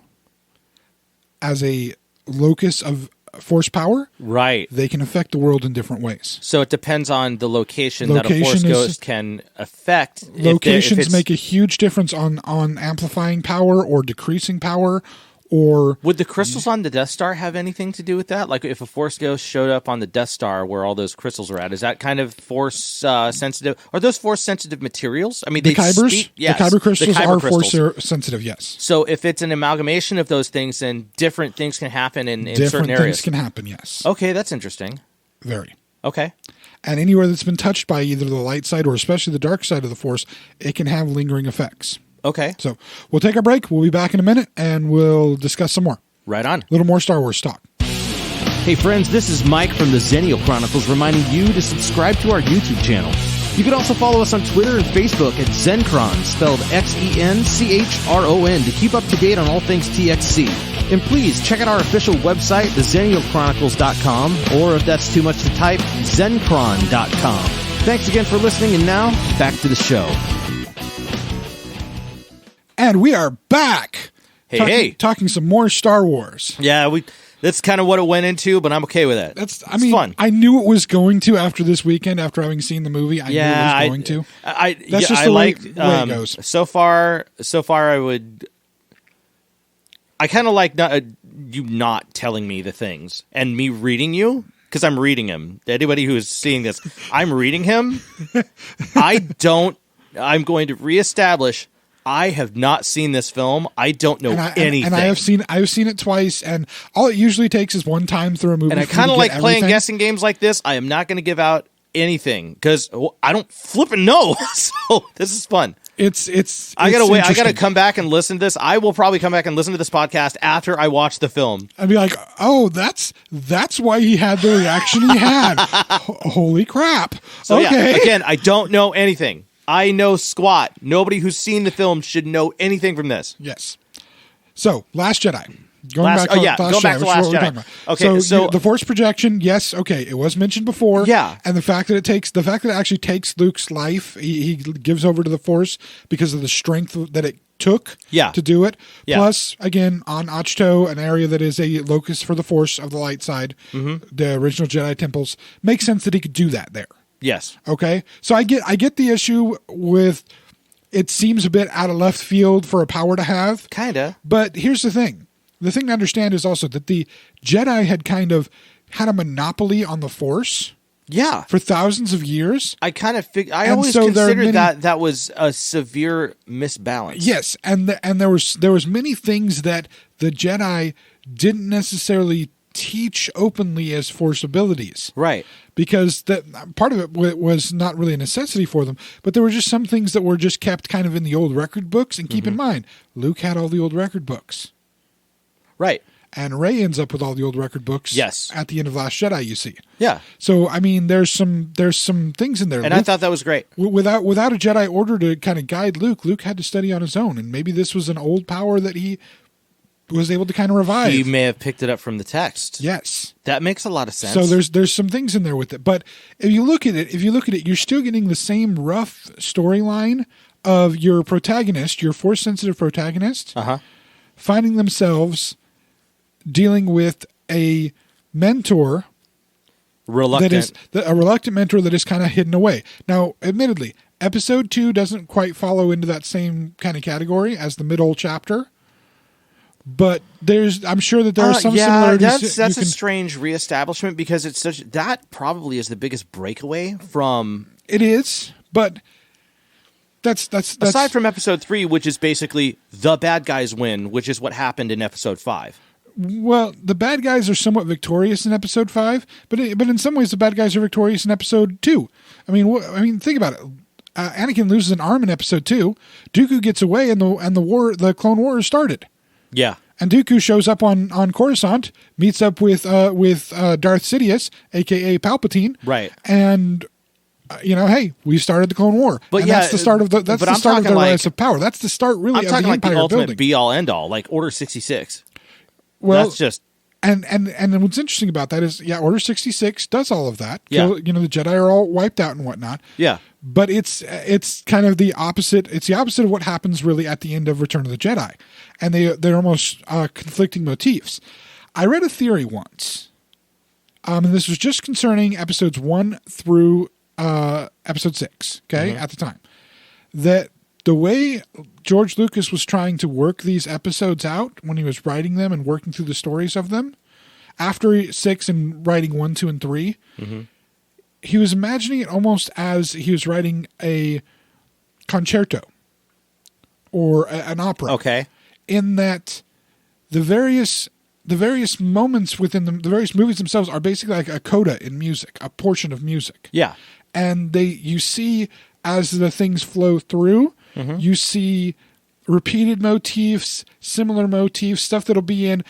as a locus of Force power, right, they can affect the world in different ways. So it depends on the location that a Force ghost can affect. Locations make a huge difference on amplifying power or decreasing power. Or would the crystals on the Death Star have anything to do with that? Like if a Force ghost showed up on the Death Star where all those crystals are at, is that kind of Force sensitive? Are those Force sensitive materials? I mean, the Kybers, yes, the Kyber crystals are Force sensitive. Yes. So if it's an amalgamation of those things, then different things can happen in certain areas. Different things can happen. Yes. Okay, that's interesting. Very. Okay. And anywhere that's been touched by either the light side or especially the dark side of the Force, it can have lingering effects. Okay. So we'll take our break. We'll be back in a minute, and we'll discuss some more. Right on. A little more Star Wars talk. Hey friends, this is Mike from the Xennial Chronicles reminding you to subscribe to our YouTube channel. You can also follow us on Twitter and Facebook at Xenchron, spelled Xenchron, to keep up to date on all things TXC. And please check out our official website, theXennialChronicles.com, or if that's too much to type, Xenchron.com. Thanks again for listening, and now, back to the show. And we are back. Talking some more Star Wars. Yeah, that's kind of what it went into, but I'm okay with it. It's fun. I knew it was going to after this weekend, after having seen the movie. I knew it was going to. That's just the way it goes. So far, I kind of like you not telling me the things and me reading you. Because I'm reading him. Anybody who is seeing this, I'm reading him. I'm going to reestablish. I have not seen this film. I don't know anything. And I've seen it twice, and all it usually takes is one time through a movie. And I kind of like playing guessing games like this. I am not going to give out anything because I don't flipping know. So this is fun. I gotta wait. I gotta come back and listen to this. I will probably come back and listen to this podcast after I watch the film. I'd be like, "Oh, that's why he had the reaction he had." Holy crap! So okay. Yeah, again, I don't know anything. I know squat. Nobody who's seen the film should know anything from this. Yes. So, Last Jedi. Going back to Last Jedi. Okay, so the Force projection, yes, okay, it was mentioned before. Yeah. And the fact that it actually takes Luke's life, he gives over to the Force because of the strength that it took to do it. Yeah. Plus, again, on Ahch-To, an area that is a locus for the Force of the light side, the original Jedi temples, makes sense that he could do that there. Yes. Okay. So I get the issue with it seems a bit out of left field for a power to have. Kinda. But here's the thing. The thing to understand is also that the Jedi had kind of had a monopoly on the Force. Yeah. For thousands of years. I kind of I always considered that was a severe misbalance. Yes, and there was many things that the Jedi didn't necessarily teach openly as Force abilities. Right. Because part of it was not really a necessity for them, but there were just some things that were just kept kind of in the old record books. And keep in mind, Luke had all the old record books. Right. And Rey ends up with all the old record books. Yes. At the end of Last Jedi, you see. Yeah. So I mean, there's some things in there. And Luke, I thought that was great. Without a Jedi order to kind of guide Luke, Luke had to study on his own, and maybe this was an old power that he was able to kind of revive. He may have picked it up from the text. Yes. That makes a lot of sense. So there's some things in there with it, but if you look at it, you're still getting the same rough storyline of your protagonist, your Force sensitive protagonist, finding themselves dealing with a mentor, a reluctant mentor that is kind of hidden away. Now, admittedly, episode 2 doesn't quite follow into that same kind of category as the middle chapter, but I'm sure that there are some similarities. That's a strange reestablishment because that probably is the biggest breakaway from. It is, but that's aside from episode 3, which is basically the bad guys win, which is what happened in episode 5. Well, the bad guys are somewhat victorious in episode 5, but in some ways the bad guys are victorious in episode 2. I mean, think about it. Anakin loses an arm in episode 2. Dooku gets away, and the Clone War is started. Yeah. And Dooku shows up on Coruscant, meets up with Darth Sidious, a.k.a. Palpatine. Right. And, hey, we started the Clone War. But and that's the start of the rise of power. That's the start, really, of the Empire building. I'm talking like the ultimate be-all, end-all, like Order 66. Well, that's just And then what's interesting about that is, Order 66 does all of that. Yeah. The Jedi are all wiped out and whatnot. Yeah. But it's kind of the opposite. It's the opposite of what happens really at the end of Return of the Jedi. And they're almost conflicting motifs. I read a theory once, and this was just concerning episodes 1 through episode 6, okay, at the time, that the way George Lucas was trying to work these episodes out when he was writing them and working through the stories of them, after 6 and writing 1, 2, and 3, he was imagining it almost as he was writing a concerto or an opera. Okay. In that the various moments within the various movies themselves are basically like a coda in music, a portion of music. Yeah. And you see as the things flow through, you see repeated motifs, similar motifs, stuff that'll be in,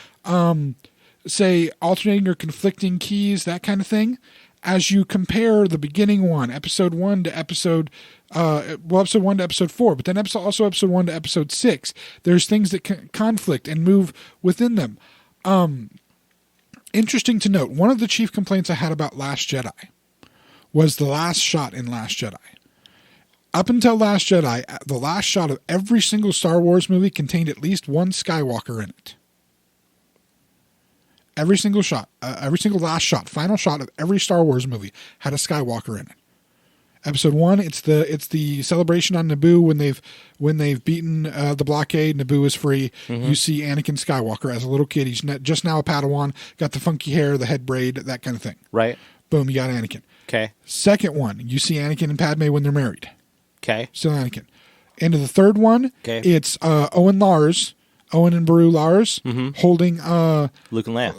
say, alternating or conflicting keys, that kind of thing. As you compare the beginning one, episode 1 to episode 1 to episode 4, but then also episode 1 to episode 6, there's things that conflict and move within them. Interesting to note, one of the chief complaints I had about Last Jedi was the last shot in Last Jedi. Up until Last Jedi, the last shot of every single Star Wars movie contained at least one Skywalker in it. Every single shot, every single last shot, final shot of every Star Wars movie had a Skywalker in it. Episode 1, it's the celebration on Naboo when they've beaten the blockade. Naboo is free. You see Anakin Skywalker as a little kid. He's just now a Padawan. Got the funky hair, the head braid, that kind of thing. Right. Boom, you got Anakin. Okay. Second one, you see Anakin and Padme when they're married. Okay. Still Anakin. Into the third one, it's Owen and Beru Lars holding Luke and Leia.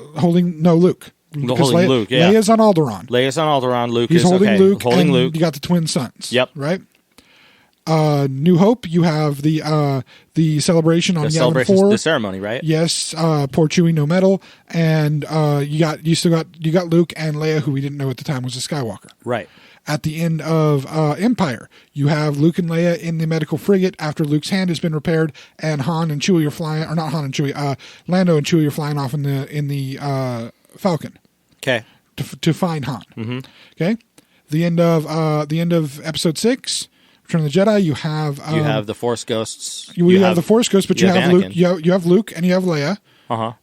Luke. Holding Luke, yeah. Leia's on Alderaan. Luke He's is holding Luke. Holding Luke. You got the twin sons. Yep. Right. New Hope. You have the celebration on Yavin 4. The ceremony, right? Yes. Poor Chewie, no medal, and you got Luke and Leia, who we didn't know at the time was a Skywalker. Right. At the end of Empire, you have Luke and Leia in the medical frigate after Luke's hand has been repaired, and Han and Chewie are flying, or not Han and Chewie, Lando and Chewie are flying off in the Falcon. Okay. To find Han. Okay. The end of Episode 6, Return of the Jedi. You have the Force ghosts. You have the Force ghosts, but you have Luke. You have Luke and you have Leia.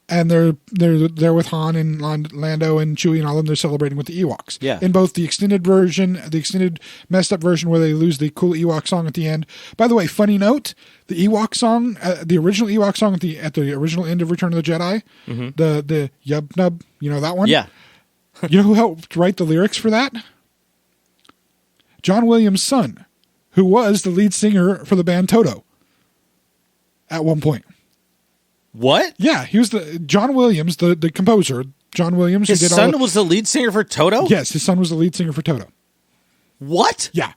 And they're with Han and Lando and Chewie and all of them. They're celebrating with the Ewoks. Yeah. In both the extended version, the extended messed up version where they lose the cool Ewok song at the end. By the way, funny note: the Ewok song, the original Ewok song at the original end of Return of the Jedi, the Yub Nub, you know that one? Yeah. You know who helped write the lyrics for that? John Williams' son, who was the lead singer for the band Toto at one point. What? Yeah, he was John Williams, the composer. John Williams. His son was the lead singer for Toto? Yes, his son was the lead singer for Toto. What? Yeah.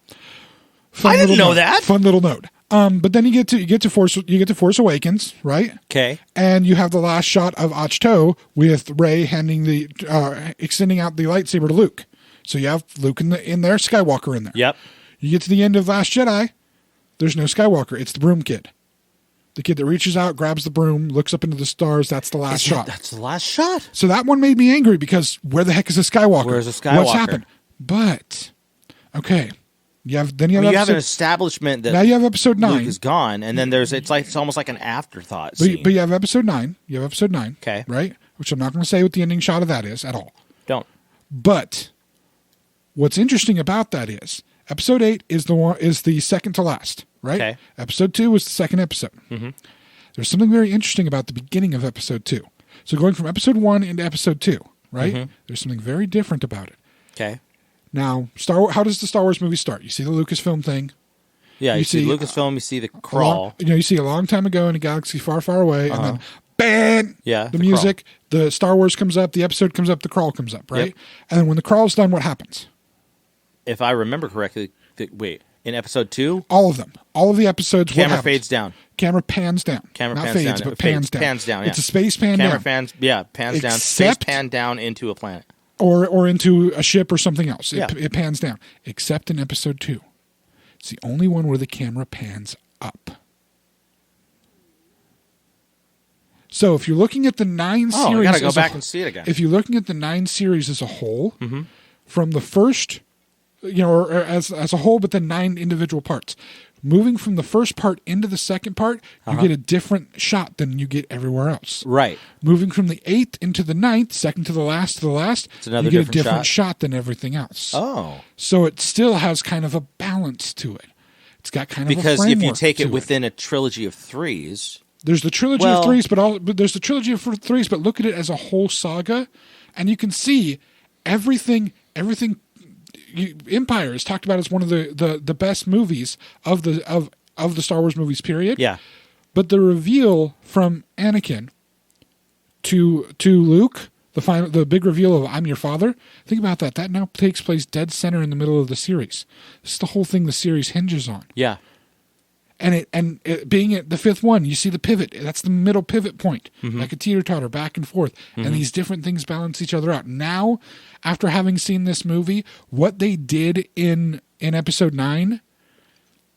I didn't know that. Fun little note. But then you get to Force Awakens, right? Okay. And you have the last shot of Ahch-To with Rey handing extending out the lightsaber to Luke. So you have Luke in there, Skywalker in there. Yep. You get to the end of Last Jedi, there's no Skywalker. It's the broom kid. The kid that reaches out, grabs the broom, looks up into the stars. That's the last shot. That's the last shot. So that one made me angry because where the heck is a Skywalker? Where's a Skywalker? What's happened? But okay, you have an establishment that now you have episode 9. Luke is gone, and then it's almost like an afterthought. But you have episode 9. You have episode 9. Okay, right? Which I'm not going to say what the ending shot of that is at all. Don't. But what's interesting about that is episode 8 is the second to last. Right? Okay. Episode 2 was the second episode. There's something very interesting about the beginning of episode 2. So going from episode 1 into episode 2, right? There's something very different about it. Okay. Now, how does the Star Wars movie start? You see the Lucasfilm thing. Yeah, you see Lucasfilm, you see the crawl. You see a long time ago in a galaxy far, far away, and then bang! Yeah, the music, crawl. The Star Wars comes up, the episode comes up, the crawl comes up, right? Yep. And then when the crawl's done, what happens? If I remember correctly, in episode 2? All of them. All of the episodes. Camera fades down. Camera pans down. Not fades, down. But pans down. Pans down, yeah. It's a space pan down. Pans down. Space pan down into a planet. Or into a ship or something else. It pans down. Except in episode 2. It's the only one where the camera pans up. So if you're looking at the 9 series, I gotta go back and see it again. If you're looking at the 9 series as a whole, from the first, or as a whole, but then 9 individual parts. Moving from the first part into the second part, you get a different shot than you get everywhere else. Right. Moving from the 8th into the 9th, second to the last, it's another you get a different shot than everything else. Oh. So it still has kind of a balance to it. It's got kind of a framework. Because if you take it within a trilogy of 3s... There's the trilogy of 3s, but there's the trilogy of 3s, but look at it as a whole saga, and you can see everything Empire is talked about as one of the best movies of the Star Wars movies, period. Yeah. But the reveal from Anakin to Luke, the big reveal of "I'm your father." Think about that. That now takes place dead center in the middle of the series. This is the whole thing the series hinges on. Yeah. And it being at the 5th one, you see the pivot. That's the middle pivot point, like a teeter-totter, back and forth. And these different things balance each other out. Now, after having seen this movie, what they did in Episode 9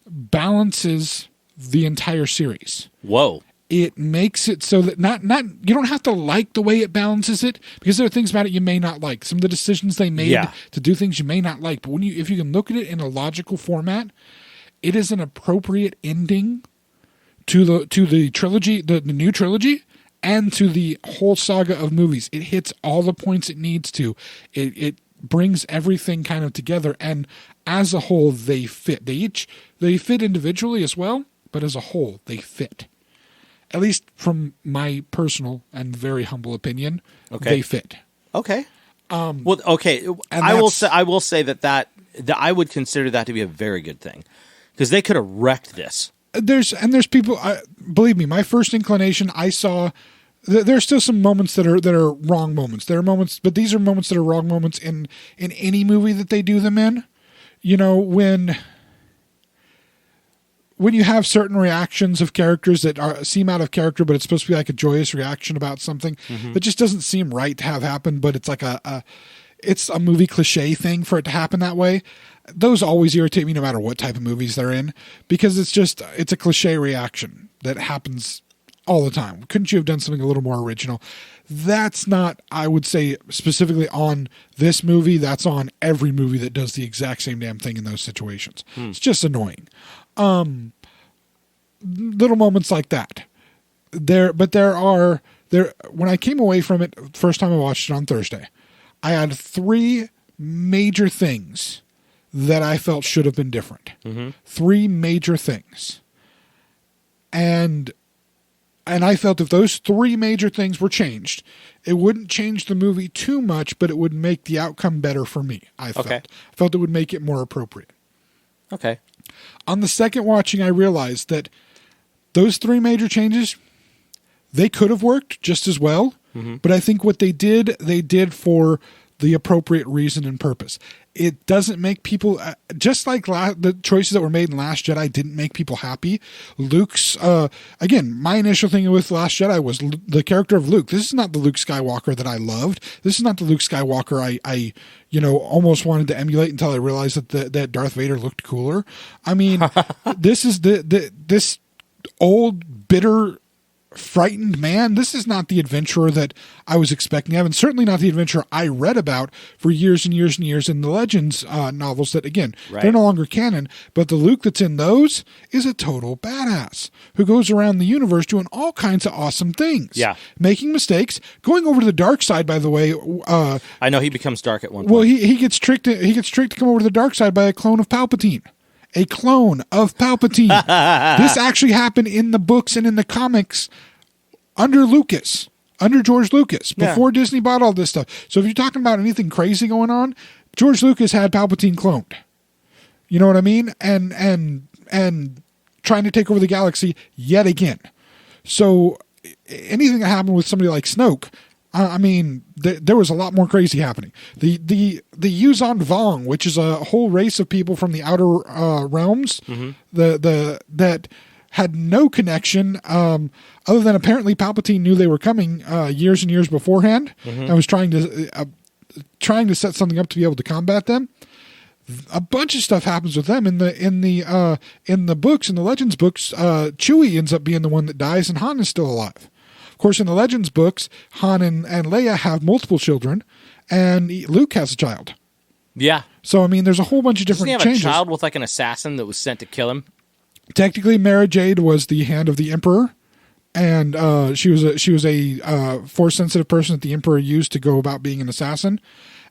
balances the entire series. Whoa. It makes it so that not you don't have to like the way it balances it, because there are things about it you may not like. Some of the decisions they made to do things you may not like. But if you can look at it in a logical format, it is an appropriate ending to the trilogy, the new trilogy, and to the whole saga of movies. It hits all the points it needs to. It brings everything kind of together, and as a whole, they fit. They fit individually as well, but as a whole, they fit. At least from my personal and very humble opinion, they fit. Okay. I will say that I would consider that to be a very good thing. Because they could have wrecked this. There's people. Believe me, my first inclination, I saw. There's still some moments that are wrong moments. There are moments, but these are moments that are wrong moments in any movie that they do them in. When you have certain reactions of characters that seem out of character, but it's supposed to be like a joyous reaction about something that just doesn't seem right to have happen. But it's like it's a movie cliche thing for it to happen that way. Those always irritate me no matter what type of movies they're in, because it's a cliche reaction that happens all the time. Couldn't you have done something a little more original? That's not, I would say, specifically on this movie. That's on every movie that does the exact same damn thing in those situations. It's just annoying. Little moments like that. When I came away from it, first time I watched it on Thursday, I had 3 major things that I felt should have been different. 3 major things. And I felt if those 3 major things were changed, it wouldn't change the movie too much, but it would make the outcome better for me, I felt. I felt it would make it more appropriate. Okay. On the second watching, I realized that those 3 major changes, they could have worked just as well, but I think what they did for the appropriate reason and purpose. It doesn't make people, just like the choices that were made in Last Jedi didn't make people happy. Luke's, again, my initial thing with Last Jedi was the character of Luke. This is not the Luke Skywalker that I loved. This is not the Luke Skywalker I almost wanted to emulate until I realized that Darth Vader looked cooler. I mean, this is this old, bitter, frightened man. This is not the adventurer that I was expecting to have, and certainly not the adventurer I read about for years and years and years in the Legends novels that, again, they're no longer canon, but the Luke that's in those is a total badass who goes around the universe doing all kinds of awesome things. Yeah. Making mistakes, going over to the dark side, by the way. I know he becomes dark at one point. Well, he gets tricked to come over to the dark side by a clone of Palpatine. A clone of Palpatine. This actually happened in the books and in the comics under George Lucas, before Disney bought all this stuff. So if you're talking about anything crazy going on, George Lucas had Palpatine cloned. You know what I mean? And trying to take over the galaxy yet again. So anything that happened with somebody like Snoke, I mean, there was a lot more crazy happening. The Yuzon Vong, which is a whole race of people from the outer realms, that had no connection, other than apparently Palpatine knew they were coming years and years beforehand, and was trying to set something up to be able to combat them. A bunch of stuff happens with them in the books, in the Legends books. Chewie ends up being the one that dies, and Han is still alive. Of course, in the Legends books, Han and Leia have multiple children, and Luke has a child. Yeah. So, I mean, there's a whole bunch of different changes. Doesn't he have changes. a child with like an assassin that was sent to kill him? Technically, Mara Jade was the hand of the Emperor, and she was a force-sensitive person that the Emperor used to go about being an assassin.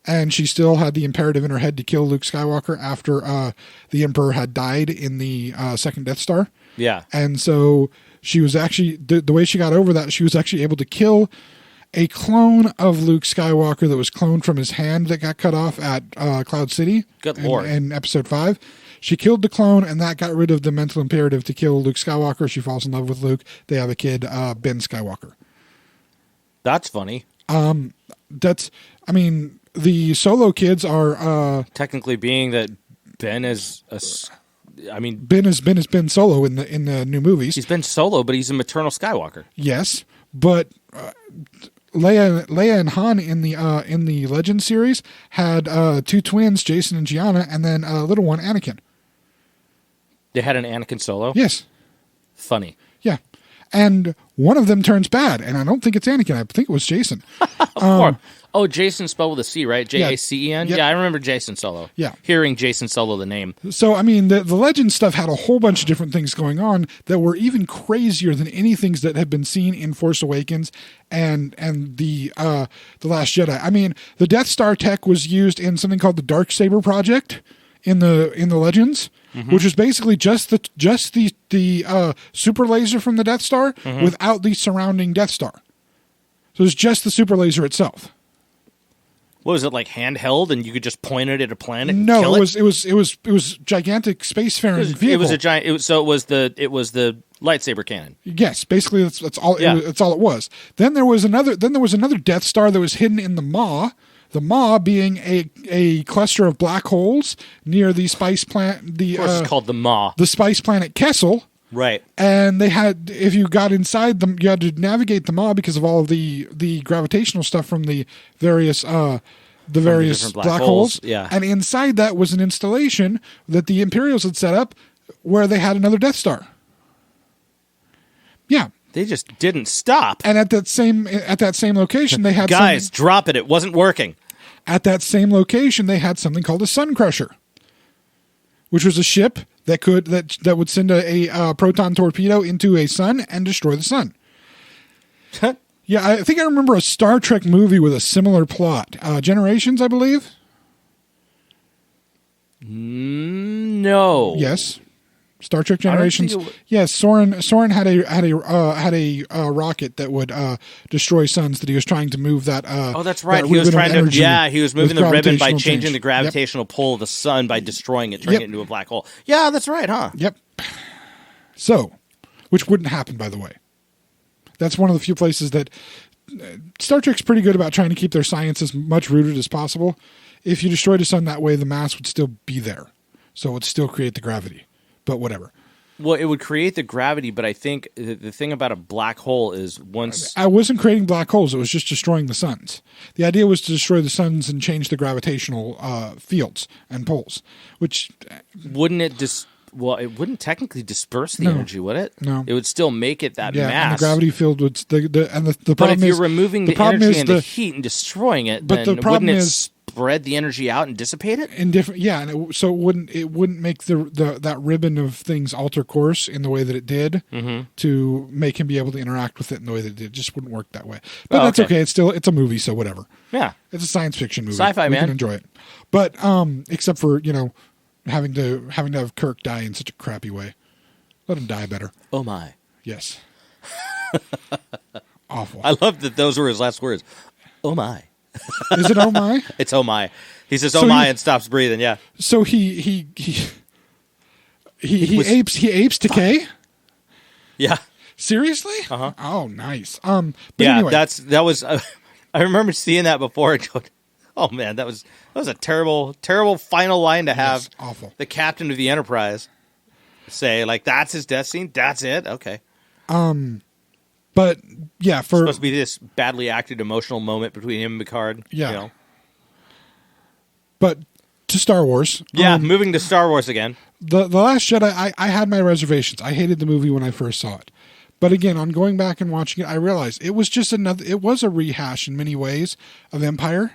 And she still had the imperative in her head to kill Luke Skywalker after the Emperor had died in the second Death Star. Yeah. And so she was actually, the way she got over that, she was actually able to kill a clone of Luke Skywalker that was cloned from his hand that got cut off at Cloud City. Good Lord. In Episode 5. She killed the clone, and that got rid of the mental imperative to kill Luke Skywalker. She falls in love with Luke. They have a kid, Ben Skywalker. That's funny. The Solo kids are technically being that Ben is Ben has been Solo in the new movies. He's been Solo, but he's a maternal Skywalker. Yes, but Leia and Han in the Legend series had two twins, Jason and Gianna, and then a little one, Anakin. They had an Anakin Solo? Yes. Funny. Yeah. And one of them turns bad, and I don't think it's Anakin. I think it was Jason. Jason spelled with a C, right? Jacen? Yep. Yeah, I remember Jason Solo. Yeah. Hearing Jason Solo, the name. So, I mean, the Legend stuff had a whole bunch of different things going on that were even crazier than anything that had been seen in Force Awakens and the Last Jedi. I mean, the Death Star tech was used in something called the Darksaber Project in the Legends, which is basically just the super laser from the Death Star without the surrounding Death Star. So it's just the super laser itself. What was it, like handheld, and you could just point it at a planet? And kill it was gigantic spacefaring vehicle. It was a giant. It was the lightsaber cannon. Yes, basically that's all. Yeah. That's all it was. Then there was another Death Star that was hidden in the Maw. The Maw being a cluster of black holes near the spice plant. Of course, it's called the Maw. The spice planet Kessel. Right. And they had, if you got inside them, you had to navigate the Maw because of all of the gravitational stuff from the various black holes. Yeah. And inside that was an installation that the Imperials had set up where they had another Death Star. Yeah. They just didn't stop. And at that same location, they had guys, drop it. It wasn't working. At that same location, they had something called a Sun Crusher, which was a ship that would send a proton torpedo into a sun and destroy the sun. Yeah, I think I remember a Star Trek movie with a similar plot. Generations, I believe. No. Yes. Star Trek Generations. Yes, Soren had a rocket that would destroy suns that he was trying to move that. That's right. He was trying to. Yeah, he was moving the ribbon by changing the gravitational pull of the sun by destroying it, turning it into a black hole. Yeah, that's right, huh? Yep. So, which wouldn't happen, by the way. That's one of the few places that Star Trek's pretty good about trying to keep their science as much rooted as possible. If you destroyed a sun that way, the mass would still be there, so it would still create the gravity. But whatever. Well, it would create the gravity, but I think the thing about a black hole is once... I wasn't creating black holes. It was just destroying the suns. The idea was to destroy the suns and change the gravitational fields and poles, which... Wouldn't it it wouldn't technically disperse the energy, would it? No. It would still make it that mass. And the gravity field would... The problem but if you're is, removing the energy and the heat and destroying it, but then the problem wouldn't it is, spread the energy out and dissipate it? So it wouldn't make that ribbon of things alter course in the way that it did to make him be able to interact with it in the way that it did. It just wouldn't work that way. But that's okay. It's a movie, so whatever. Yeah, it's a science fiction movie. Sci-fi, man. We can enjoy it. But except for having to have Kirk die in such a crappy way. Let him die better. Oh my. Yes. Awful. I love that those were his last words. Oh my. Is it oh my? It's oh my. He says oh my and stops breathing. Yeah. So he apes decay. Yeah. Seriously? Uh-huh. Oh, nice. But anyway. that was. I remember seeing that before and going, oh man, that was a terrible, terrible final line to have. Yes, awful. The captain of the Enterprise say like that's his death scene. That's it. Okay. But yeah, it's supposed to be this badly acted emotional moment between him and Picard. Yeah. But to Star Wars. Yeah, moving to Star Wars again. The Last Jedi, I had my reservations. I hated the movie when I first saw it. But again, on going back and watching it, I realized it was just it was a rehash in many ways of Empire.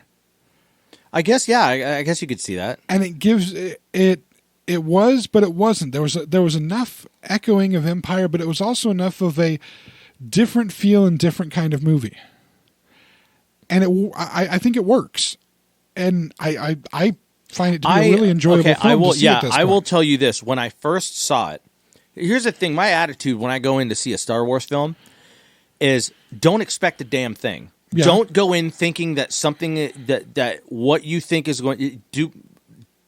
I guess, yeah, I guess you could see that. And it gives it was, but it wasn't. There was enough echoing of Empire, but it was also enough of a different feel and different kind of movie. And I think it works. And I find it to be a really enjoyable film to see at this point. I will tell you this. When I first saw it, here's the thing. My attitude when I go in to see a Star Wars film is don't expect a damn thing. Yeah. Don't go in thinking that something that what you think is going to do,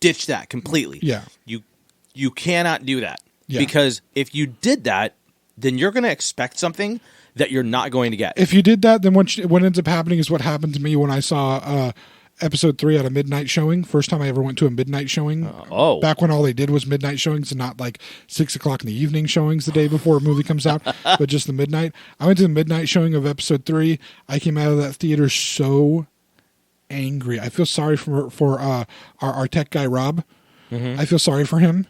ditch that completely. Yeah. You cannot do that. Yeah. Because if you did that, then you're going to expect something that you're not going to get. If you did that, then what ends up happening is what happened to me when I saw episode 3 at a midnight showing. First time I ever went to a midnight showing. Back when all they did was midnight showings and not like 6 o'clock in the evening showings the day before a movie comes out, but just the midnight. I went to the midnight showing of episode 3. I came out of that theater so angry. I feel sorry for our tech guy, Rob. Mm-hmm. I feel sorry for him.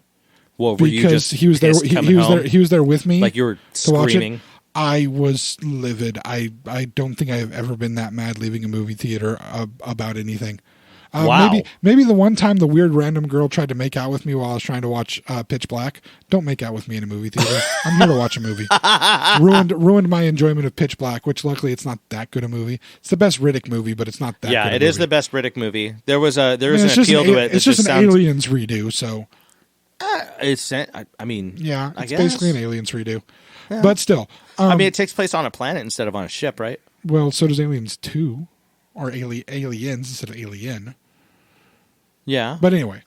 Well, because he was there. He was there with me. Like you were screaming. I was livid. I don't think I have ever been that mad leaving a movie theater about anything. Wow. Maybe the one time the weird random girl tried to make out with me while I was trying to watch Pitch Black. Don't make out with me in a movie theater. I'm here to watch a movie. Ruined my enjoyment of Pitch Black, which luckily it's not that good a movie. It's the best Riddick movie, but it's not that good a movie. Yeah, it is the best Riddick movie. There was an appeal to it. It's just an Aliens redo, so... I mean... Yeah, it's basically an Aliens redo. Yeah. But still... it takes place on a planet instead of on a ship, right? Well, so does Aliens 2. Or Aliens instead of Alien. Yeah. But anyway,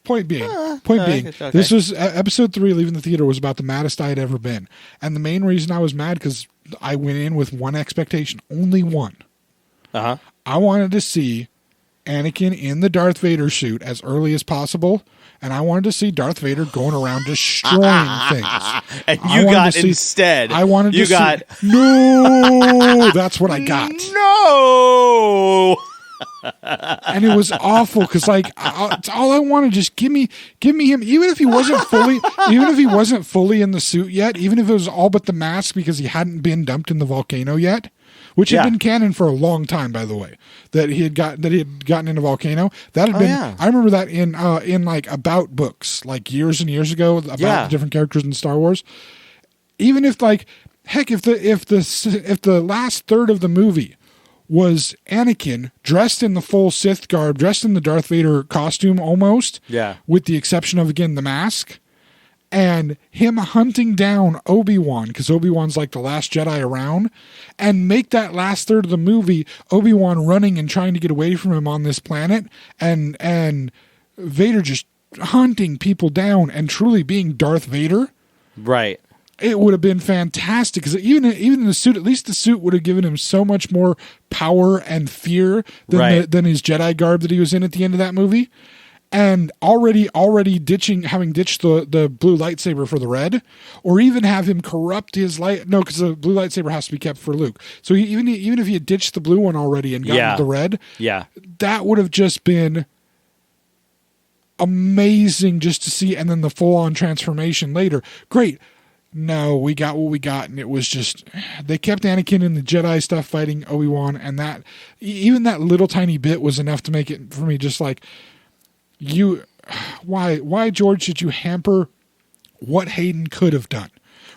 point being, okay. This was episode 3. Leaving the theater was about the maddest I had ever been, and the main reason I was mad because I went in with one expectation, only one. I wanted to see Anakin in the Darth Vader suit as early as possible, and I wanted to see Darth Vader going around destroying things. And you got instead. I wanted to see. No, that's what I got. No. And it was awful because it's all I wanted. Just give me him, even if he wasn't fully in the suit yet, even if it was all but the mask because he hadn't been dumped in the volcano yet, which had been canon for a long time, by the way, that he had gotten in a volcano. That had been. Yeah. I remember that in like about books like years and years ago about the different characters in Star Wars. Even if like heck, if the last third of the movie was Anakin dressed in the full Sith garb, dressed in the Darth Vader costume almost, with the exception of, again, the mask, and him hunting down Obi-Wan, because Obi-Wan's like the last Jedi around, and make that last third of the movie Obi-Wan running and trying to get away from him on this planet, and Vader just hunting people down and truly being Darth Vader. Right. It would have been fantastic because even in the suit, at least the suit would have given him so much more power and fear than his Jedi garb that he was in at the end of that movie. And already having ditched the blue lightsaber for the red, or even have him corrupt his light. No, because the blue lightsaber has to be kept for Luke. So even if he had ditched the blue one already and gotten the red, that would have just been amazing just to see. And then the full on transformation later, great. No, we got what we got, and it was just they kept Anakin in the Jedi stuff fighting Obi-Wan, and that even that little tiny bit was enough to make it for me just like why George should you hamper what Hayden could have done?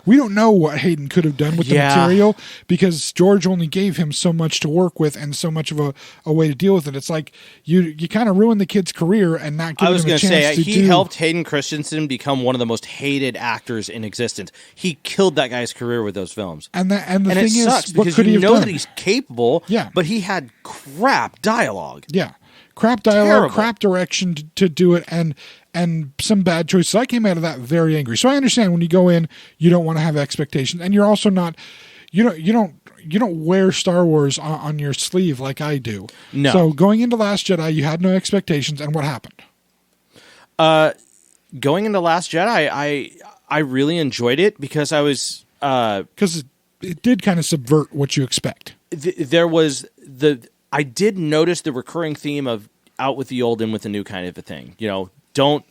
We don't know what Hayden could have done with the material because George only gave him so much to work with and so much of a way to deal with it. It's like you kind of ruined the kid's career and not giving him a chance to do. I was going to say, he helped Hayden Christensen become one of the most hated actors in existence. He killed that guy's career with those films. And the thing it sucks is, because you know that he's capable, but he had crap dialogue. Yeah. Crap dialogue, crap direction to do it, and some bad choices. I came out of that very angry. So I understand when you go in, you don't want to have expectations, and you're also not, you don't wear Star Wars on your sleeve like I do. No. So going into Last Jedi, you had no expectations, and what happened? Going into Last Jedi, I really enjoyed it because I was because it did kind of subvert what you expect. I did notice the recurring theme of out with the old, in with the new kind of a thing. You know, don't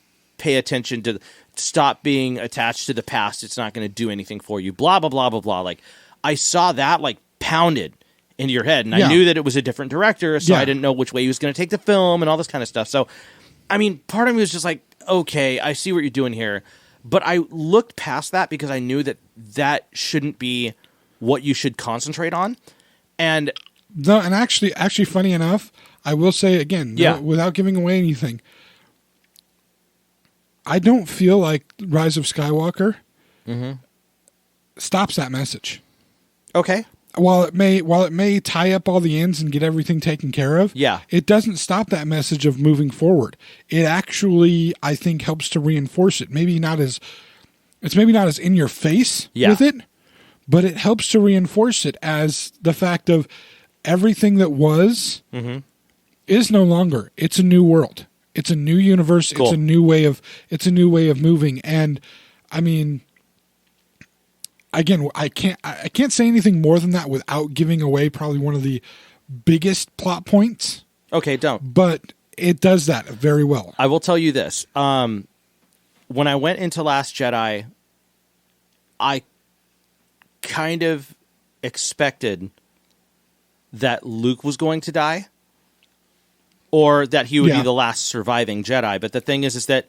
pay attention to, stop being attached to the past. It's not going to do anything for you. Blah, blah, blah, blah, blah. Like, I saw that, like, pounded into your head. And I knew that it was a different director, so I didn't know which way he was going to take the film and all this kind of stuff. So, I mean, part of me was just like, okay, I see what you're doing here. But I looked past that because I knew that that shouldn't be what you should concentrate on. And no, and actually, funny enough, I will say again, without giving away anything, I don't feel like Rise of Skywalker stops that message. Okay. While it may tie up all the ends and get everything taken care of, it doesn't stop that message of moving forward. It actually, I think, helps to reinforce it. Maybe not as in your face with it, but it helps to reinforce it as the fact of everything that was is no longer. It's a new world. It's a new universe. Cool. It's a new way of moving. And I mean, again, I can't say anything more than that without giving away probably one of the biggest plot points. Okay, don't. But it does that very well. I will tell you this. When I went into Last Jedi, I kind of expected that Luke was going to die or that he would be the last surviving Jedi. But the thing is that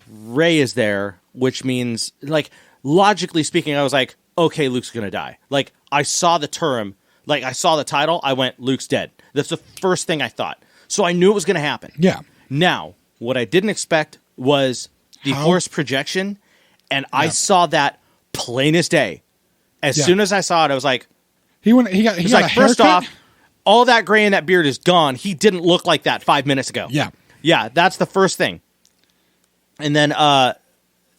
Rey is there, which means, like, logically speaking, I was like, okay, Luke's going to die. Like, I saw the term, like, I saw the title, I went, Luke's dead. That's the first thing I thought. So I knew it was going to happen. Yeah. Now, what I didn't expect was the Force projection, and I saw that plain as day. As soon as I saw it, I was like, he got like, first off, all that gray in that beard is gone. He didn't look like that 5 minutes ago. Yeah. Yeah, that's the first thing. And then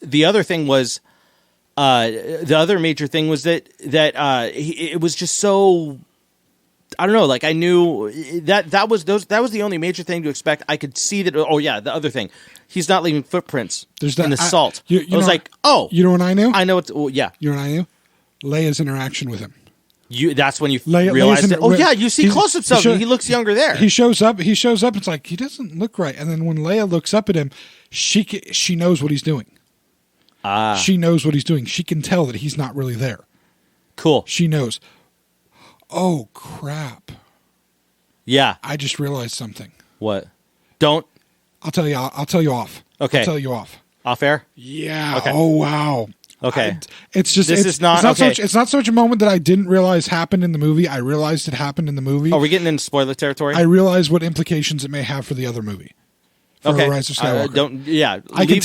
the other thing was, the other major thing was that it was just so, I don't know, like I knew that was the only major thing to expect. I could see that. Oh yeah, the other thing, he's not leaving footprints in the salt. I was like, oh, you know what I knew? I know it's yeah. You know what I knew? Leia's interaction with him. That's when you realized it. Oh yeah, you see close-ups of him. He looks younger there. He shows up. It's like he doesn't look right. And then when Leia looks up at him, she knows what he's doing. She knows what he's doing. She can tell that he's not really there. Cool. She knows. Oh crap! Yeah, I just realized something. What? Don't. I'll tell you. I'll tell you off. Okay. I'll tell you off. Off air. Yeah. Okay. Oh wow. Okay. It's just it's not okay. It's not so much a moment that I didn't realize happened in the movie. I realized it happened in the movie. Are we getting into spoiler territory? I realized what implications it may have for the other movie. For Rise of Skywalker. I can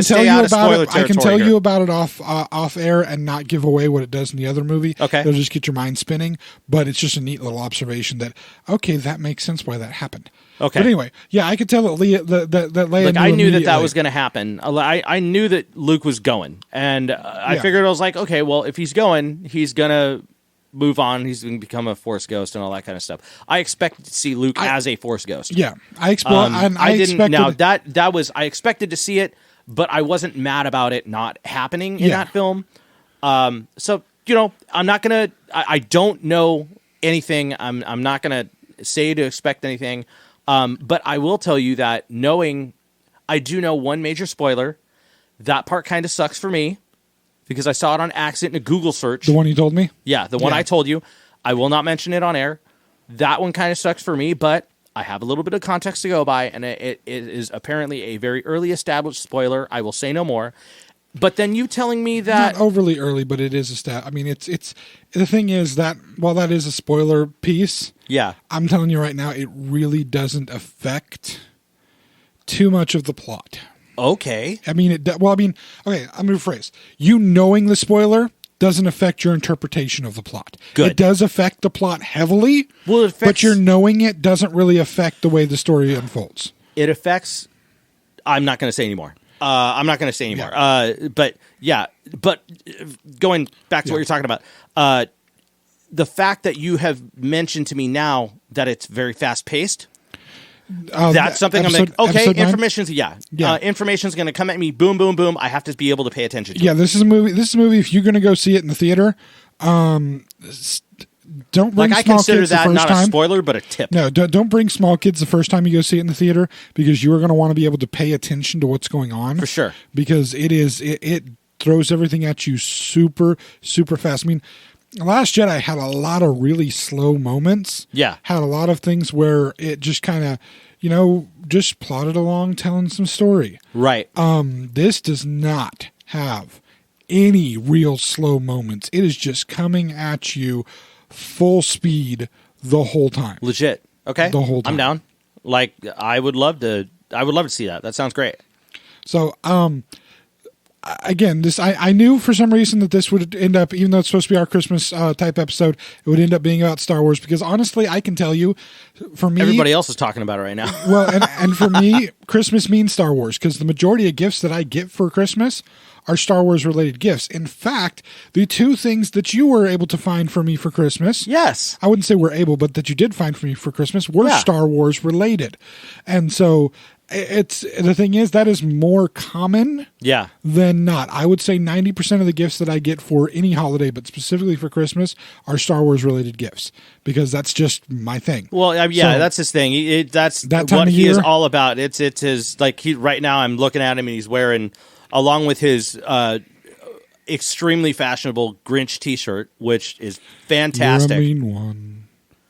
tell you about it. I can tell you about it off air and not give away what it does in the other movie. Okay. It'll just get your mind spinning. But it's just a neat little observation that that makes sense why that happened. Okay. But anyway, I could tell that Leia. Like, I knew that was going to happen. I knew that Luke was going, and I figured I was like, okay, well, if he's going, he's gonna move on. He's going to become a Force ghost and all that kind of stuff. I expected to see Luke as a Force ghost. Yeah, I expected. Now that was I expected to see it, but I wasn't mad about it not happening in that film. So I'm not gonna. I don't know anything. I'm not gonna say to expect anything. But I will tell you that I do know one major spoiler. That part kind of sucks for me because I saw it on accident in a Google search. The one you told me? Yeah, the one I told you. I will not mention it on air. That one kind of sucks for me, but I have a little bit of context to go by, and it is apparently a very early established spoiler. I will say no more. But then you telling me that... Not overly early, but it is I mean, it's the thing is that while that is a spoiler piece, I'm telling you right now, it really doesn't affect too much of the plot. Okay. I mean, okay, I'm going to rephrase. You knowing the spoiler doesn't affect your interpretation of the plot. Good. It does affect the plot heavily, but your knowing it doesn't really affect the way the story unfolds. It affects... I'm not going to say anymore. I'm not going to say anymore. But going back to what you're talking about, the fact that you have mentioned to me now that it's very fast paced, that's something I'm like, okay, information's information's going to come at me, boom, boom, boom. I have to be able to pay attention to it. This is a movie. This is a movie. If you're going to go see it in the theater, don't bring like I small consider kids that the first not time. a spoiler, but a tip. No, don't bring small kids the first time you go see it in the theater, because you are going to want to be able to pay attention to what's going on. For sure. Because it throws everything at you super, super fast. I mean, Last Jedi had a lot of really slow moments. Yeah. Had a lot of things where it just kind of, just plodded along telling some story. Right. This does not have any real slow moments. It is just coming at you full speed the whole time. Legit. Okay. The whole time. I'm down. Like, I would love to see that. That sounds great. So, again, I knew for some reason that this would end up, even though it's supposed to be our Christmas type episode, it would end up being about Star Wars, because honestly, I can tell you, for me, everybody else is talking about it right now. Well, and for me, Christmas means Star Wars, because the majority of gifts that I get for Christmas are Star Wars related gifts. In fact, the two things that you were able to find for me for Christmas, yes, I wouldn't say were able, but that you did find for me for Christmas were Star Wars related. And so the thing is, that is more common than not. I would say 90% of the gifts that I get for any holiday, but specifically for Christmas, are Star Wars related gifts, because that's just my thing. Well, that's his thing. That's that what he is all about. It's his, like, he right now I'm looking at him and he's wearing, along with his extremely fashionable Grinch t-shirt, which is fantastic. You're a mean one,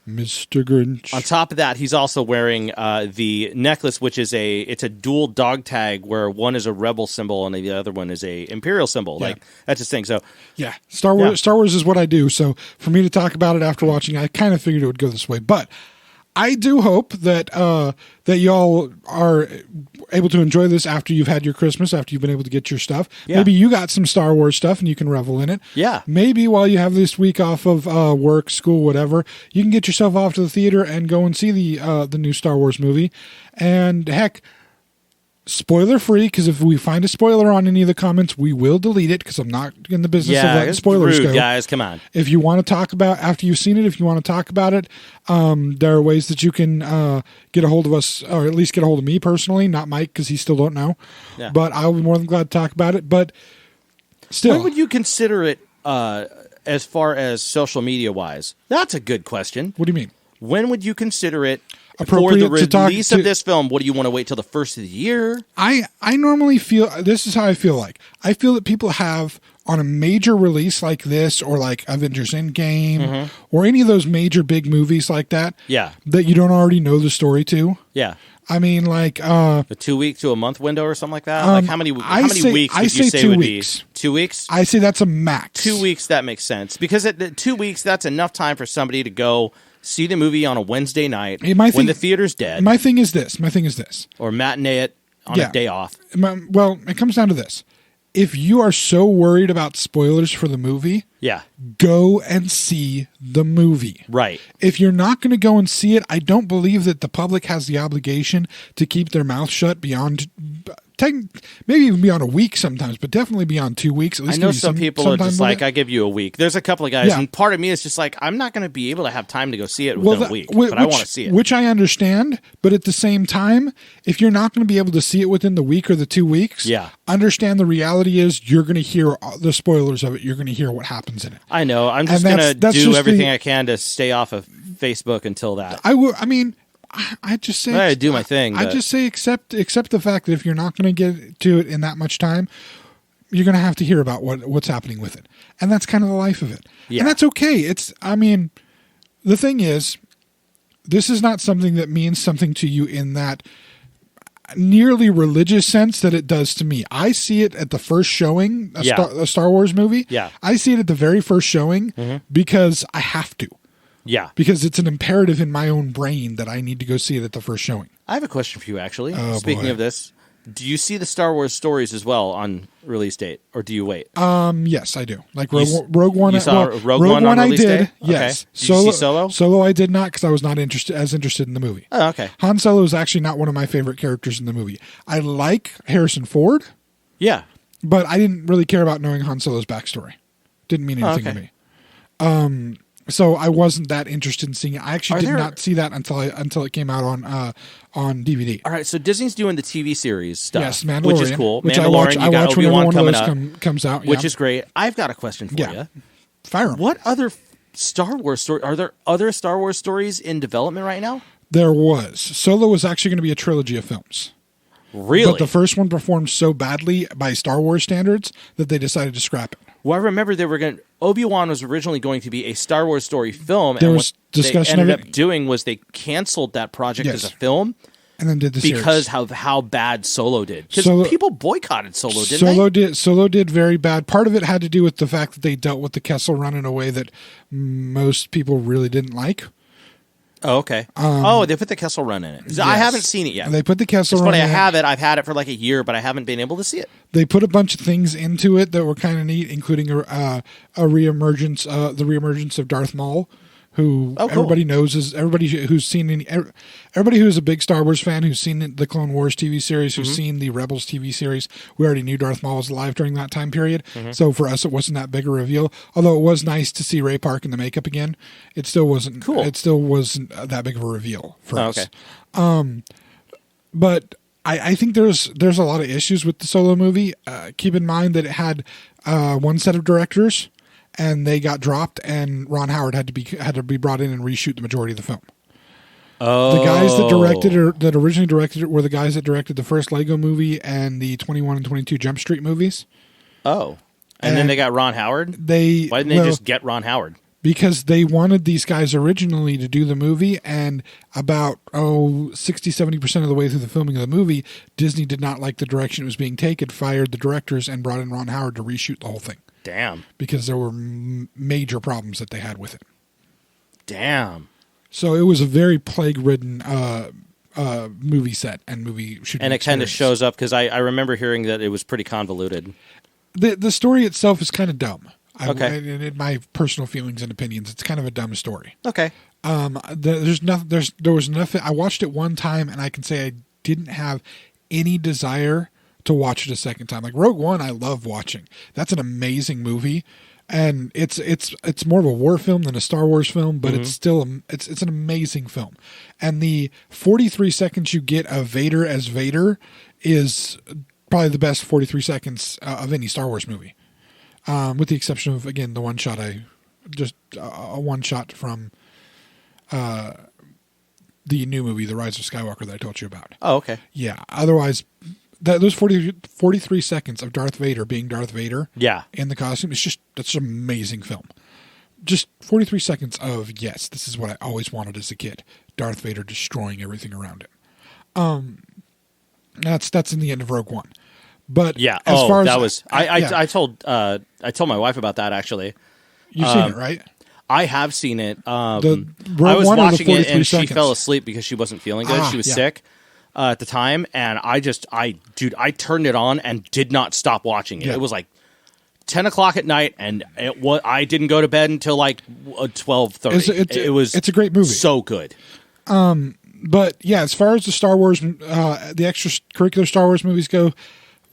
Mr. Grinch. On top of that, he's also wearing the necklace, which is it's a dual dog tag, where one is a rebel symbol and the other one is a imperial symbol. Yeah. Like, that's his thing. So yeah, Star Wars is what I do. So for me to talk about it after watching, I kind of figured it would go this way. But I do hope that that y'all are able to enjoy this after you've had your Christmas, after you've been able to get your stuff. Yeah. Maybe you got some Star Wars stuff and you can revel in it. Yeah. Maybe while you have this week off of work, school, whatever, you can get yourself off to the theater and go and see the new Star Wars movie. And heck, spoiler free, because if we find a spoiler on any of the comments, we will delete it, because I'm not in the business of letting spoilers go. Guys, come on. If you want to talk about, after you've seen it, if you want to talk about it, there are ways that you can get a hold of us, or at least get a hold of me personally, not Mike, because he still don't know. Yeah. But I'll be more than glad to talk about it. But still, when would you consider it as far as social media wise? That's a good question. What do you mean? When would you consider it appropriate for the release of this film? What do you want to wait till the first of the year? I normally feel, this is how I feel like. I feel that people have, on a major release like this, or like Avengers Endgame, or any of those major big movies like that, that you don't already know the story to. Yeah. I mean, like a 2 week to a month window or something like that. Like how many weeks would you say 2 would weeks. be 2 weeks? I say that's a max. 2 weeks, that makes sense, because at 2 weeks, that's enough time for somebody to go see the movie on a Wednesday night when the theater's dead. My thing is this. Or matinee it on a day off. Well, it comes down to this. If you are so worried about spoilers for the movie, go and see the movie. Right. If you're not going to go and see it, I don't believe that the public has the obligation to keep their mouth shut beyond, maybe even beyond a week sometimes, but definitely beyond 2 weeks. At least I know some people are just like, I give you a week. There's a couple of guys, and part of me is just like, I'm not going to be able to have time to go see it within a week, but I want to see it. Which I understand, but at the same time, if you're not going to be able to see it within the week or the 2 weeks, understand the reality is you're going to hear the spoilers of it. You're going to hear what happens in it. I know. I'm just going to do everything I can to stay off of Facebook until that. I just say I do my thing. I just say accept the fact that if you're not going to get to it in that much time, you're going to have to hear about what's happening with it, and that's kind of the life of it. Yeah. And that's okay. The thing is, this is not something that means something to you in that nearly religious sense that it does to me. I see it at the first showing, a Star Wars movie. Yeah, I see it at the very first showing because I have to. Yeah. Because it's an imperative in my own brain that I need to go see it at the first showing. I have a question for you, actually. Oh, Speaking of this, do you see the Star Wars stories as well on release date, or do you wait? Yes, I do. Like Rogue One. You saw Rogue One on release did. Day? Yes. Okay. Did you see Solo? Solo I did not, because I was not as interested in the movie. Oh, okay. Han Solo is actually not one of my favorite characters in the movie. I like Harrison Ford. Yeah. But I didn't really care about knowing Han Solo's backstory. Didn't mean anything to me. So I wasn't that interested in seeing it. I actually did not see that until it came out on DVD. All right, so Disney's doing the TV series stuff, yes, Mandalorian, which is cool. Which Mandalorian, I watch Obi-Wan whenever one coming of those comes out, which is great. I've got a question for you. Fire 'em. What other Star Wars story. Are there other Star Wars stories in development right now? There was. Solo was actually going to be a trilogy of films. Really? But the first one performed so badly by Star Wars standards that they decided to scrap it. Well, I remember Obi-Wan was originally going to be a Star Wars story film, there and was what discussion they ended of it. up doing was they canceled that project Yes. as a film. And then did the because series. of how bad Solo did. Because people boycotted Solo, didn't they? Solo did very bad. Part of it had to do with the fact that they dealt with the Kessel Run in a way that most people really didn't like. Oh, okay. They put the Kessel Run in it. Yes. I haven't seen it yet. They put the Kessel It's Run funny, in I have it. I've had it for like a year, but I haven't been able to see it. They put a bunch of things into it that were kind of neat, including the reemergence of Darth Maul, who everybody knows is everybody who's a big Star Wars fan who's seen the Clone Wars TV series, who's seen the Rebels TV series. We already knew Darth Maul was alive during that time period, so for us it wasn't that big a reveal. Although it was nice to see Ray Park in the makeup again, it still wasn't cool. It still wasn't that big of a reveal for us. Okay. But I think there's a lot of issues with the Solo movie. Keep in mind that it had one set of directors, and they got dropped, and Ron Howard had to be brought in and reshoot the majority of the film. Oh. The guys that originally directed it were the guys that directed the first Lego movie and the 21 and 22 Jump Street movies. Oh. And then they got Ron Howard? Why didn't they just get Ron Howard? Because they wanted these guys originally to do the movie, and about 60-70% of the way through the filming of the movie, Disney did not like the direction it was being taken, fired the directors, and brought in Ron Howard to reshoot the whole thing. Damn. Because there were major problems that they had with it. Damn. So it was a very plague-ridden movie set and movie shooting. And it kind of shows up, because I remember hearing that it was pretty convoluted. The story itself is kind of dumb. Okay. In my personal feelings and opinions, it's kind of a dumb story. Okay. There was nothing. I watched it one time, and I can say I didn't have any desire to watch it a second time. Like Rogue One, I love watching. That's an amazing movie, and it's more of a war film than a Star Wars film, but it's still it's an amazing film. And the 43 seconds you get of Vader as Vader is probably the best 43 seconds of any Star Wars movie. With the exception of, again, the one shot a one shot from the new movie, The Rise of Skywalker, that I told you about. Oh, okay. Yeah. Otherwise, those 43 seconds of Darth Vader being Darth Vader in the costume, that's an amazing film. Just 43 seconds of, yes, this is what I always wanted as a kid. Darth Vader destroying everything around him. That's in the end of Rogue One. But yeah, I told my wife about that, actually. You've seen it, right? I have seen it. I was watching it, and she fell asleep because she wasn't feeling good. She was sick at the time, and I turned it on and did not stop watching it. Yeah. It was like 10 o'clock at night, and I didn't go to bed until like 12:30. It's a great movie. So good. But yeah, as far as the Star Wars, the extracurricular Star Wars movies go,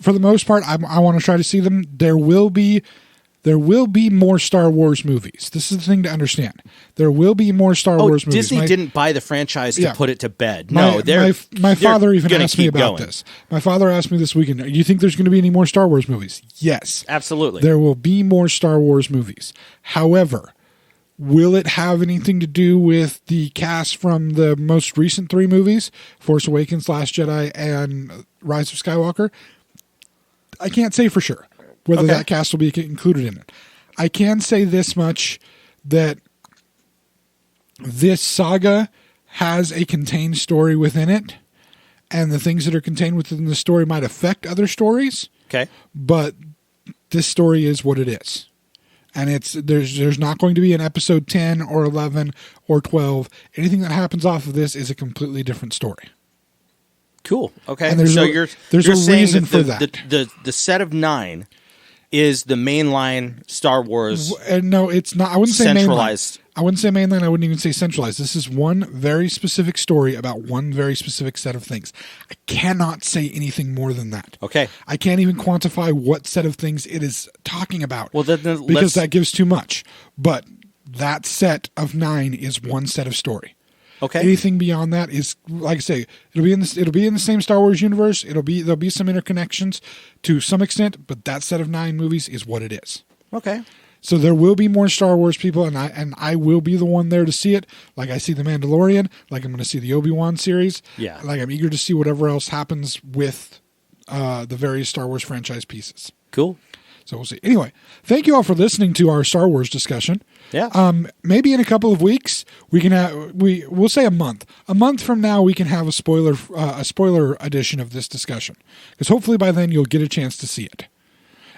for the most part, I want to try to see them. There will be more Star Wars movies. This is the thing to understand. There will be more Star Wars movies. Disney didn't buy the franchise to put it to bed. My father even asked me about this. My father asked me this weekend, do you think there's going to be any more Star Wars movies? Yes. Absolutely. There will be more Star Wars movies. However, will it have anything to do with the cast from the most recent 3 movies, Force Awakens, Last Jedi, and Rise of Skywalker? I can't say for sure whether that cast will be included in it. I can say this much, that this saga has a contained story within it, and the things that are contained within the story might affect other stories. Okay. But this story is what it is. And there's not going to be an episode 10 or 11 or 12. Anything that happens off of this is a completely different story. Cool. Okay. And there's a reason for that. The set of 9 is the mainline Star Wars. No, it's not. I wouldn't say centralized. Mainline. I wouldn't say mainline. I wouldn't even say centralized. This is one very specific story about one very specific set of things. I cannot say anything more than that. Okay. I can't even quantify what set of things it is talking about. Well, then because that gives too much. But that set of 9 is one set of story. Okay. Anything beyond that is, like I say, it'll be in the same Star Wars universe. There'll be some interconnections to some extent, but that set of 9 movies is what it is. Okay. So there will be more Star Wars people, and I will be the one there to see it. Like I see The Mandalorian, like I'm going to see the Obi-Wan series. Yeah. Like I'm eager to see whatever else happens with the various Star Wars franchise pieces. Cool. So we'll see. Anyway, thank you all for listening to our Star Wars discussion. Yeah. Maybe in a couple of weeks we can have we'll say a month. A month from now we can have a spoiler edition of this discussion, because hopefully by then you'll get a chance to see it.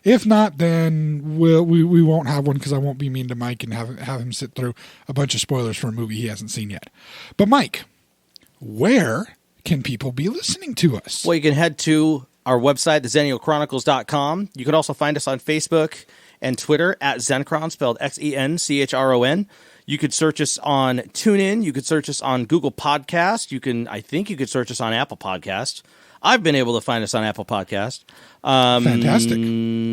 If not, then we won't have one, because I won't be mean to Mike and have him sit through a bunch of spoilers for a movie he hasn't seen yet. But Mike, where can people be listening to us? Well, you can head to our website, thexennialchronicles.com. You can also find us on Facebook and Twitter at Xenchron, spelled Xenchron. You could search us on TuneIn. You could search us on Google Podcast. I think you could search us on Apple Podcast. I've been able to find us on Apple Podcast. Fantastic.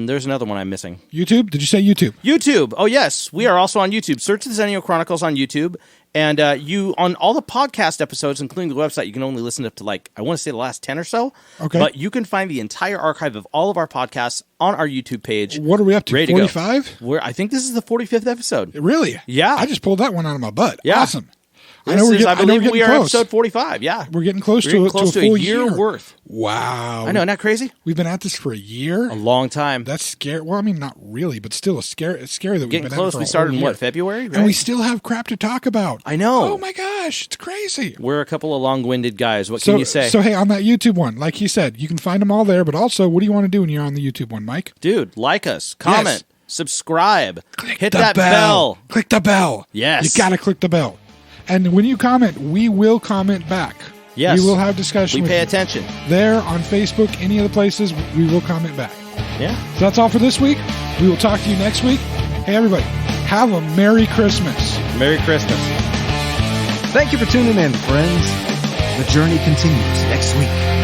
There's another one I'm missing. YouTube? Did you say YouTube? YouTube. Oh, yes. We are also on YouTube. Search the Xennial Chronicles on YouTube. And you, on all the podcast episodes, including the website, you can only listen up to, I want to say the last 10 or so. Okay. But you can find the entire archive of all of our podcasts on our YouTube page. What are we up to, 45? I think this is the 45th episode. Really? Yeah. I just pulled that one out of my butt. Yeah. Awesome. I believe we are episode 45. Yeah, we're getting close to a full year worth. Wow, I know, isn't that crazy? We've been at this for a year, a long time. That's scary. Well, I mean, not really, but still, it's scary that we've been close. At it for we started in February, right? And we still have crap to talk about. I know. Oh my gosh, it's crazy. We're a couple of long-winded guys. What can you say? So hey, on that YouTube one, like you said, you can find them all there. But also, what do you want to do when you're on the YouTube one, Mike? Dude, like us, comment, subscribe, hit that bell. Click the bell. Yes, you gotta click the bell. And when you comment, we will comment back. Yes. We will have discussion. We pay attention. There, on Facebook, any of the places, we will comment back. Yeah. So that's all for this week. We will talk to you next week. Hey, everybody, have a Merry Christmas. Merry Christmas. Thank you for tuning in, friends. The journey continues next week.